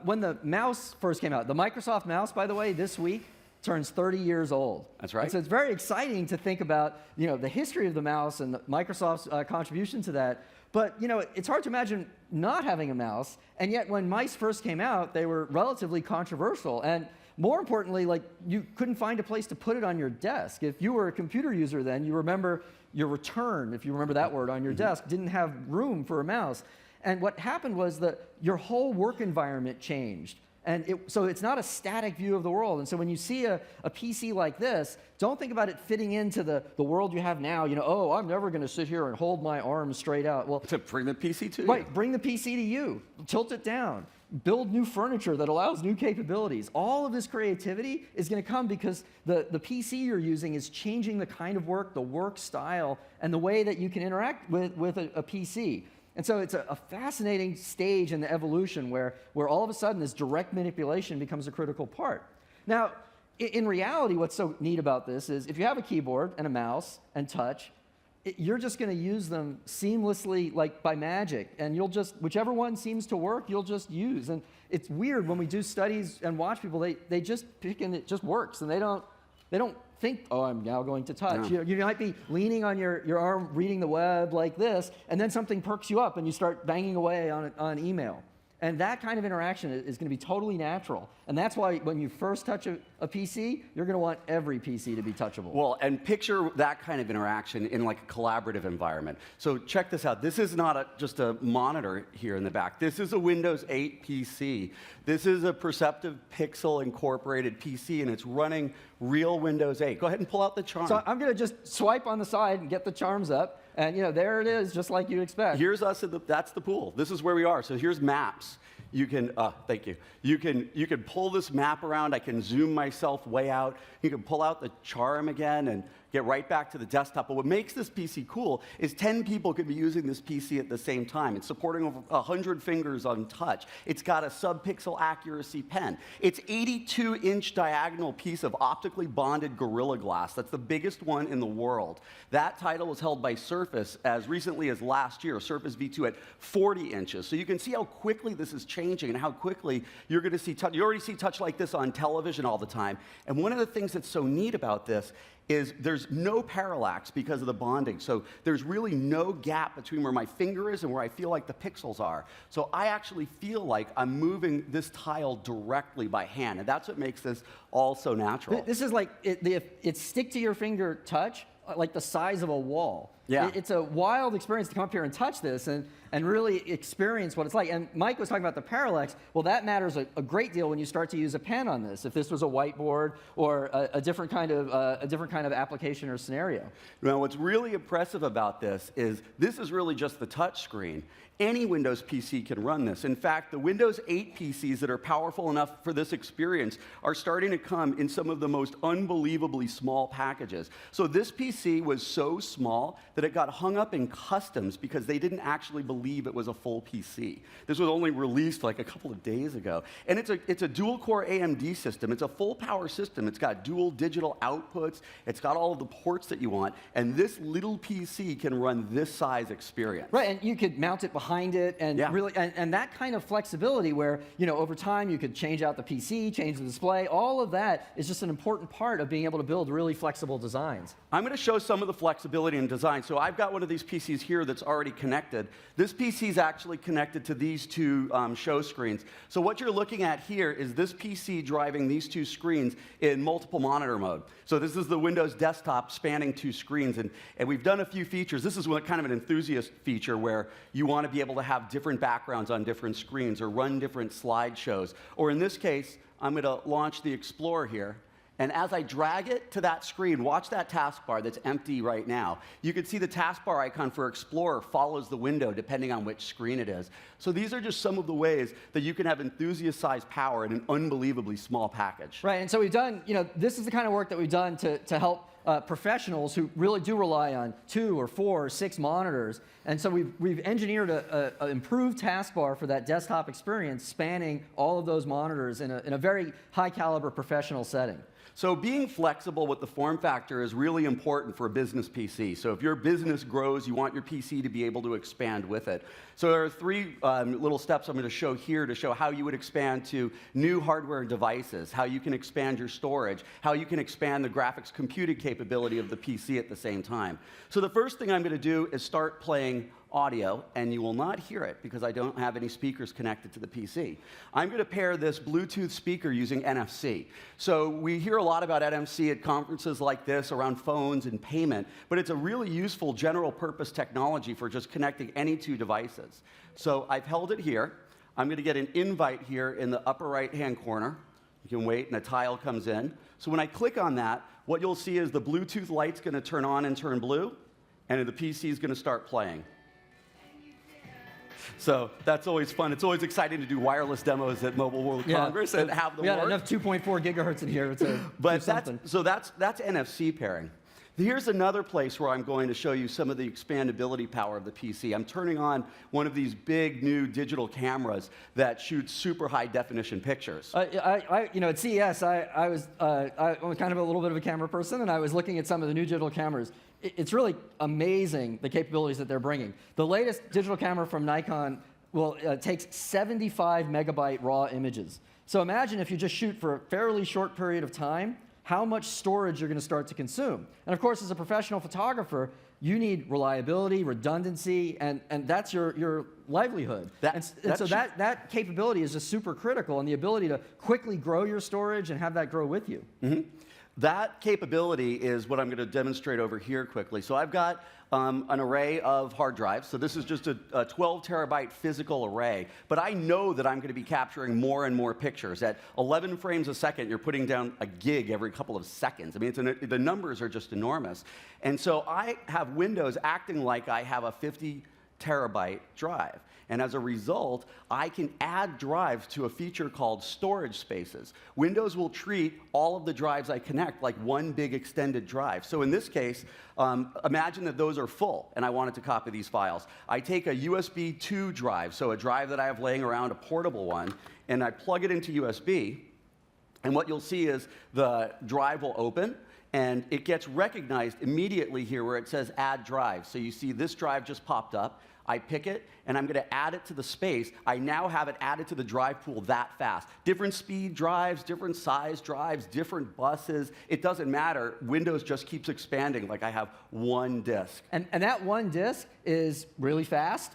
When the mouse first came out, the Microsoft mouse, by the way, this week turns 30 years old. That's right. And so it's very exciting to think about the history of the mouse and Microsoft's contribution to that. But it's hard to imagine not having a mouse. And yet, when mice first came out, they were relatively controversial. And more importantly, you couldn't find a place to put it on your desk. If you were a computer user then, you remember your return, if you remember that word, on your desk didn't have room for a mouse. And what happened was that your whole work environment changed. And so it's not a static view of the world. And so when you see a PC like this, don't think about it fitting into the world you have now. Oh, I'm never going to sit here and hold my arms straight out. Well, to bring the PC to you. Right, bring the PC to you. Tilt it down. Build new furniture that allows new capabilities. All of this creativity is going to come because the PC you're using is changing the kind of work, the work style, and the way that you can interact with a PC. And so it's a fascinating stage in the evolution where all of a sudden this direct manipulation becomes a critical part. Now, in reality, what's so neat about this is if you have a keyboard and a mouse and touch, you're just going to use them seamlessly, like by magic. And you'll just, whichever one seems to work, you'll just use. And it's weird when we do studies and watch people, they just pick and it just works. And they don't think, oh, I'm now going to touch. No. You might be leaning on your arm, reading the web like this, and then something perks you up and you start banging away on email. And that kind of interaction is going to be totally natural. And that's why when you first touch a PC, you're going to want every PC to be touchable. Well, and picture that kind of interaction in like a collaborative environment. So check this out. This is not just a monitor here in the back. This is a Windows 8 PC. This is a Perceptive Pixel incorporated PC, and it's running real Windows 8. Go ahead and pull out the charm. So I'm going to just swipe on the side and get the charms up. And there it is, just like you'd expect. Here's us, that's the pool. This is where we are. So here's maps. You can, thank you. You can pull this map around. I can zoom myself way out. You can pull out the charm again and get right back to the desktop. But what makes this PC cool is 10 people could be using this PC at the same time. It's supporting over 100 fingers on touch. It's got a sub-pixel accuracy pen. It's 82-inch diagonal piece of optically bonded Gorilla Glass. That's the biggest one in the world. That title was held by Surface as recently as last year, Surface V2 at 40 inches. So you can see how quickly this is changing and how quickly you're going to see touch. You already see touch like this on television all the time. And one of the things that's so neat about this is there's no parallax because of the bonding. So there's really no gap between where my finger is and where I feel like the pixels are. So I actually feel like I'm moving this tile directly by hand. And that's what makes this all so natural. This is like, it's stick-to-your-finger touch, like the size of a wall. Yeah. It's a wild experience to come up here and touch this and really experience what it's like. And Mike was talking about the parallax. Well, that matters a great deal when you start to use a pen on this. If this was a whiteboard or a different kind of application or scenario. Now, what's really impressive about this is really just the touch screen. Any Windows PC can run this. In fact, the Windows 8 PCs that are powerful enough for this experience are starting to come in some of the most unbelievably small packages. So this PC was so small that it got hung up in customs because they didn't actually believe it was a full PC. This was only released like a couple of days ago. And it's a dual-core AMD system. It's a full-power system. It's got dual digital outputs. It's got all of the ports that you want. And this little PC can run this size experience. Right, and you could mount it behind it and really, and that kind of flexibility where, you know, over time you could change out the PC, change the display, all of that is just an important part of being able to build really flexible designs. I'm going to show some of the flexibility in design. So I've got one of these PCs here that's already connected. This PC is actually connected to these two show screens. So what you're looking at here is this PC driving these two screens in multiple monitor mode. So this is the Windows desktop spanning two screens. And we've done a few features. This is kind of an enthusiast feature where you want to be able to have different backgrounds on different screens or run different slideshows. Or in this case, I'm going to launch the Explorer here. And as I drag it to that screen, watch that taskbar that's empty right now. You can see the taskbar icon for Explorer follows the window depending on which screen it is. So these are just some of the ways that you can have enthusiast-sized power in an unbelievably small package. Right, and so we've done, you know, this is the kind of work that we've done to help professionals who really do rely on 2 or 4 or 6 monitors. And so we've engineered an improved taskbar for that desktop experience spanning all of those monitors in a very high-caliber professional setting. So being flexible with the form factor is really important for a business PC. So if your business grows, you want your PC to be able to expand with it. So there are 3 little steps I'm going to show here to show how you would expand to new hardware and devices, how you can expand your storage, how you can expand the graphics computing capability of the PC at the same time. So the first thing I'm going to do is start playing audio, and you will not hear it because I don't have any speakers connected to the PC. I'm going to pair this Bluetooth speaker using NFC. So we hear a lot about NFC at conferences like this around phones and payment, but it's a really useful general purpose technology for just connecting any 2 devices. So I've held it here. I'm going to get an invite here in the upper right-hand corner. You can wait, and a tile comes in. So when I click on that, what you'll see is the Bluetooth light's going to turn on and turn blue, and the PC is going to start playing. So that's always fun. It's always exciting to do wireless demos at Mobile World Congress and have them work. Yeah, enough 2.4 gigahertz in here to but do something. that's NFC pairing. Here's another place where I'm going to show you some of the expandability power of the PC. I'm turning on one of these big new digital cameras that shoots super high definition pictures. You know, at CES, I was kind of a little bit of a camera person, and I was looking at some of the new digital cameras. It's really amazing the capabilities that they're bringing. The latest digital camera from Nikon takes 75 megabyte raw images. So imagine if you just shoot for a fairly short period of time, how much storage you're going to start to consume. And of course, as a professional photographer, you need reliability, redundancy, and that's your livelihood. So that capability is just super critical, and the ability to quickly grow your storage and have that grow with you. Mm-hmm. That capability is what I'm going to demonstrate over here quickly. So I've got an array of hard drives. So this is just a 12 terabyte physical array. But I know that I'm going to be capturing more and more pictures. At 11 frames a second, you're putting down a gig every couple of seconds. I mean, the numbers are just enormous. And so I have Windows acting like I have a 50 terabyte drive. And as a result, I can add drives to a feature called storage spaces. Windows will treat all of the drives I connect like one big extended drive. So in this case, imagine that those are full, and I wanted to copy these files. I take a USB 2 drive, so a drive that I have laying around, a portable one, and I plug it into USB, and what you'll see is the drive will open, and it gets recognized immediately here where it says Add Drive. So you see this drive just popped up. I pick it, and I'm going to add it to the space. I now have it added to the drive pool that fast. Different speed drives, different size drives, different buses. It doesn't matter. Windows just keeps expanding like I have one disk. And that one disk is really fast.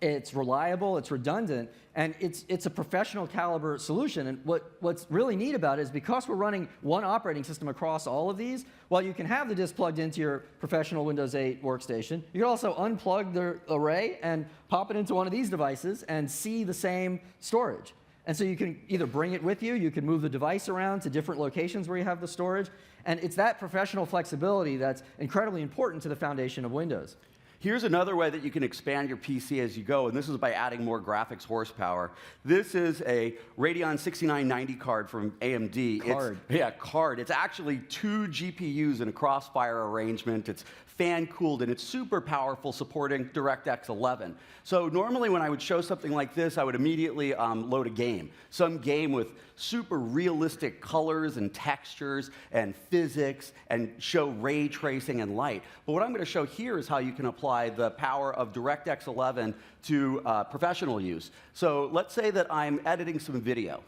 It's reliable, it's redundant, and it's a professional caliber solution. And what's really neat about it is because we're running one operating system across all of these, while you can have the disk plugged into your professional Windows 8 workstation, you can also unplug the array and pop it into one of these devices and see the same storage. And so you can either bring it with you, you can move the device around to different locations where you have the storage, and it's that professional flexibility that's incredibly important to the foundation of Windows. Here's another way that you can expand your PC as you go, and this is by adding more graphics horsepower. This is a Radeon 6990 card from AMD. Card. It's actually 2 GPUs in a crossfire arrangement. It's fan-cooled, and it's super powerful, supporting DirectX 11. So normally when I would show something like this, I would immediately load a game. Some game with super realistic colors and textures and physics and show ray tracing and light. But what I'm going to show here is how you can apply the power of DirectX 11 to professional use. So let's say that I'm editing some video.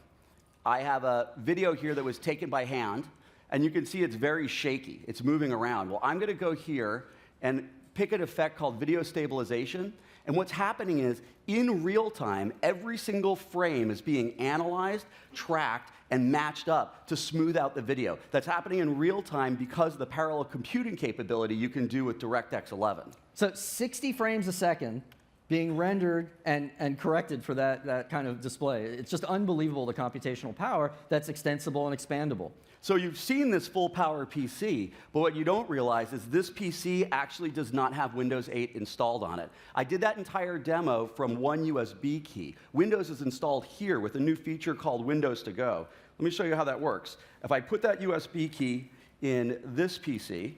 I have a video here that was taken by hand, and you can see it's very shaky. It's moving around. Well, I'm going to go here and pick an effect called video stabilization. And what's happening is, in real time, every single frame is being analyzed, tracked, and matched up to smooth out the video. That's happening in real time because of the parallel computing capability you can do with DirectX 11. So 60 frames a second being rendered and corrected for that kind of display. It's just unbelievable, the computational power that's extensible and expandable. So you've seen this full power PC, but what you don't realize is this PC actually does not have Windows 8 installed on it. I did that entire demo from one USB key. Windows is installed here with a new feature called Windows to Go. Let me show you how that works. If I put that USB key in this PC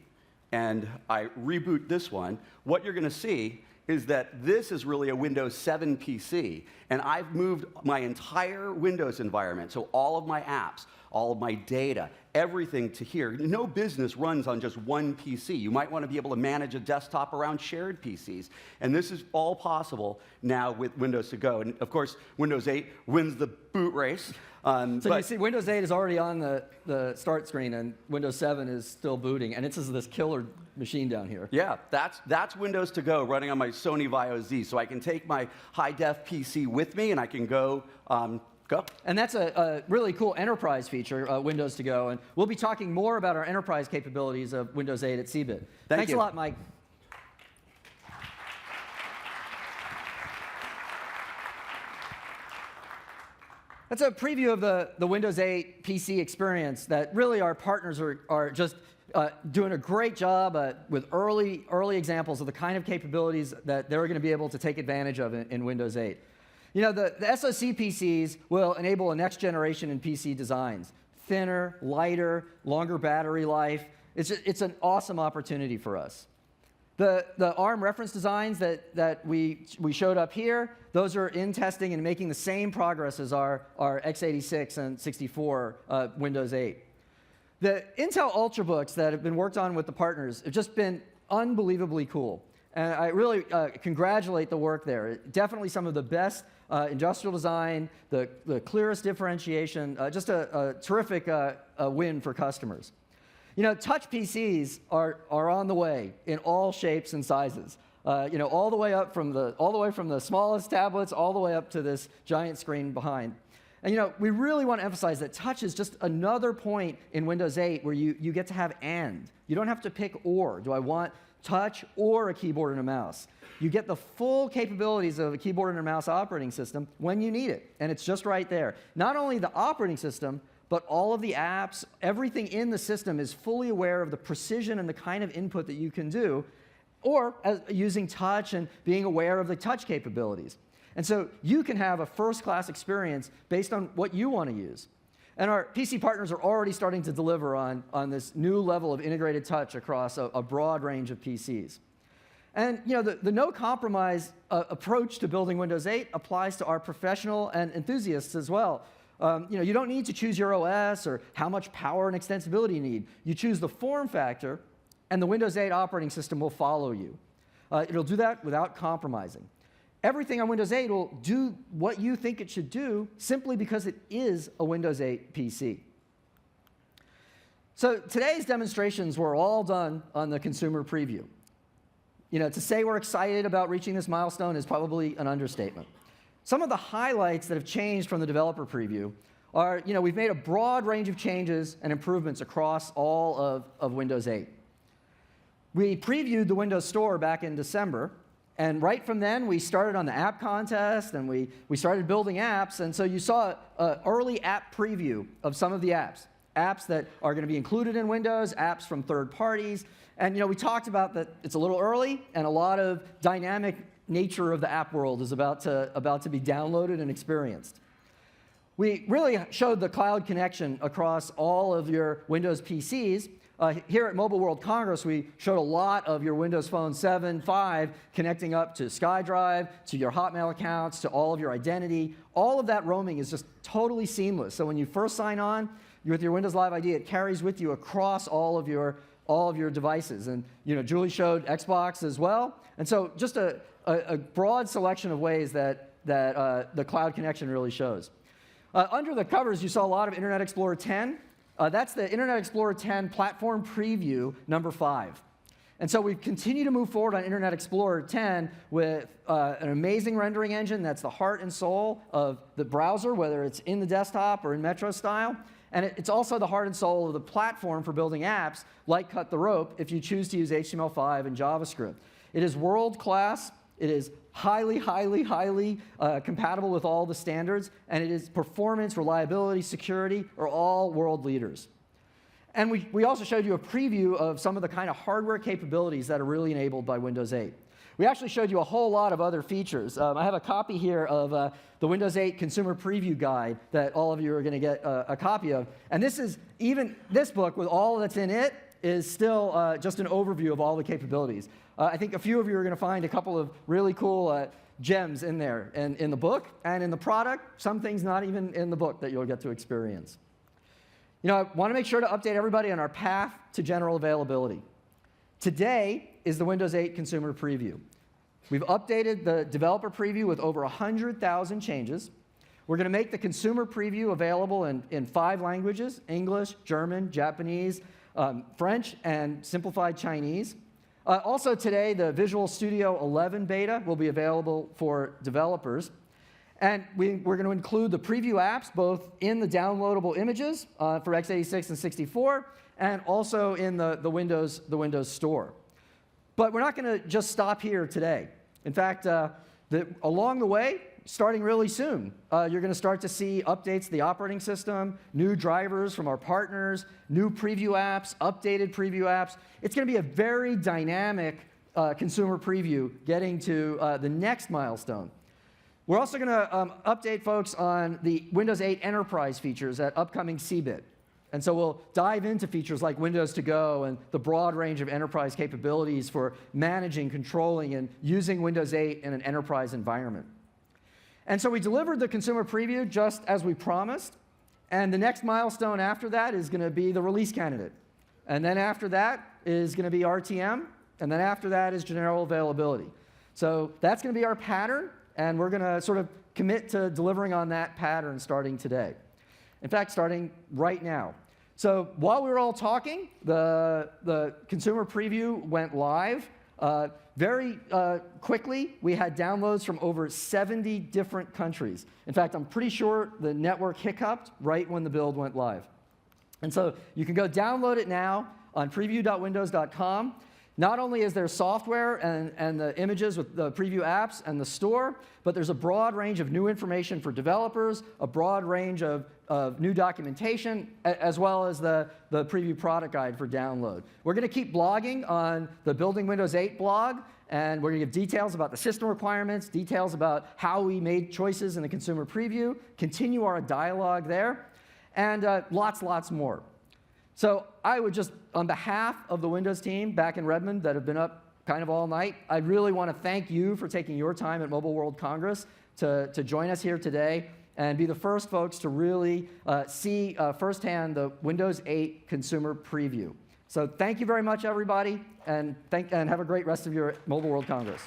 and I reboot this one, what you're going to see is that this is really a Windows 7 PC, and I've moved my entire Windows environment, so all of my apps, all of my data, everything to here. No business runs on just one PC. You might want to be able to manage a desktop around shared PCs, and this is all possible now with Windows to Go. And of course, Windows 8 wins the boot race. So you see, Windows 8 is already on the start screen, and Windows 7 is still booting, and it's this killer machine down here. Yeah, that's Windows to Go running on my Sony Vaio Z. So I can take my high-def PC with me, and I can go. And that's a really cool enterprise feature, Windows to Go. And we'll be talking more about our enterprise capabilities of Windows 8 at CeBIT. Thanks a lot, Mike. That's a preview of the Windows 8 PC experience that really our partners are just doing a great job with early examples of the kind of capabilities that they're going to be able to take advantage of in Windows 8. You know, the SoC PCs will enable a next generation in PC designs. Thinner, lighter, longer battery life. It's an awesome opportunity for us. The ARM reference designs that we showed up here, those are in testing and making the same progress as our x86 and 64 Windows 8. The Intel Ultrabooks that have been worked on with the partners have just been unbelievably cool. And I really congratulate the work there. Definitely some of the best industrial design, the clearest differentiation, just a terrific win for customers. You know, touch PCs are on the way in all shapes and sizes. You know, all the way from the smallest tablets all the way up to this giant screen behind. And you know, we really want to emphasize that touch is just another point in Windows 8 where you get to have and. You don't have to pick or. Do I want touch or a keyboard and a mouse? You get the full capabilities of a keyboard and a mouse operating system when you need it, and it's just right there. Not only the operating system, but all of the apps, everything in the system is fully aware of the precision and the kind of input that you can do, or using touch and being aware of the touch capabilities. And so you can have a first-class experience based on what you want to use. And our PC partners are already starting to deliver on this new level of integrated touch across a broad range of PCs. And the no-compromise approach to building Windows 8 applies to our professional and enthusiasts as well. You don't need to choose your OS or how much power and extensibility you need. You choose the form factor, and the Windows 8 operating system will follow you. It'll do that without compromising. Everything on Windows 8 will do what you think it should do simply because it is a Windows 8 PC. So today's demonstrations were all done on the consumer preview. To say we're excited about reaching this milestone is probably an understatement. Some of the highlights that have changed from the developer preview are, we've made a broad range of changes and improvements across all of Windows 8. We previewed the Windows Store back in December, and right from then, we started on the app contest, and we started building apps, and so you saw an early app preview of some of the apps that are going to be included in Windows, apps from third parties, and we talked about that it's a little early, and a lot of dynamic nature of the app world is about to be downloaded and experienced. We really showed the cloud connection across all of your Windows PCs. Here at Mobile World Congress, we showed a lot of your Windows Phone 7, 5 connecting up to SkyDrive, to your Hotmail accounts, to all of your identity. All of that roaming is just totally seamless. So when you first sign on with your Windows Live ID, it carries with you across all of your devices. And Julie showed Xbox as well. And so just a broad selection of ways that the cloud connection really shows. Under the covers, you saw a lot of Internet Explorer 10. That's the Internet Explorer 10 platform preview number 5. And so we've continued to move forward on Internet Explorer 10 with an amazing rendering engine that's the heart and soul of the browser, whether it's in the desktop or in Metro style. And it's also the heart and soul of the platform for building apps like Cut the Rope if you choose to use HTML5 and JavaScript. It is world-class. It is highly, highly, highly compatible with all the standards, and it is performance, reliability, security are all world leaders. And we also showed you a preview of some of the kind of hardware capabilities that are really enabled by Windows 8. We actually showed you a whole lot of other features. I have a copy here of the Windows 8 Consumer Preview Guide that all of you are going to get a copy of. And this book, with all that's in it, is still just an overview of all the capabilities. I think a few of you are going to find a couple of really cool gems in there, and in the book and in the product, some things not even in the book that you'll get to experience. I want to make sure to update everybody on our path to general availability. Today is the Windows 8 Consumer Preview. We've updated the developer preview with over 100,000 changes. We're going to make the consumer preview available in 5 languages: English, German, Japanese, French, and simplified Chinese. Also today, the Visual Studio 11 beta will be available for developers. And we're going to include the preview apps both in the downloadable images for x86 and 64, and also in the Windows Store. But we're not going to just stop here today. In fact, along the way, starting really soon, you're going to start to see updates to the operating system, new drivers from our partners, new preview apps, updated preview apps. It's going to be a very dynamic consumer preview getting to the next milestone. We're also going to update folks on the Windows 8 Enterprise features at upcoming CeBIT. And so we'll dive into features like Windows to Go and the broad range of enterprise capabilities for managing, controlling, and using Windows 8 in an enterprise environment. And so we delivered the consumer preview just as we promised. And the next milestone after that is going to be the release candidate. And then after that is going to be RTM. And then after that is general availability. So that's going to be our pattern. And we're going to sort of commit to delivering on that pattern starting today. In fact, starting right now. So while we were all talking, the consumer preview went live. Very quickly, we had downloads from over 70 different countries. In fact, I'm pretty sure the network hiccuped right when the build went live. And so you can go download it now on preview.windows.com. Not only is there software and the images with the preview apps and the store, but there's a broad range of new information for developers, a broad range of new documentation, as well as the preview product guide for download. We're going to keep blogging on the Building Windows 8 blog, and we're going to give details about the system requirements, details about how we made choices in the consumer preview, continue our dialogue there, and lots more. So I would just, on behalf of the Windows team back in Redmond that have been up kind of all night, I really want to thank you for taking your time at Mobile World Congress to join us here today and be the first folks to really see firsthand the Windows 8 consumer preview. So thank you very much, everybody, and have a great rest of your Mobile World Congress.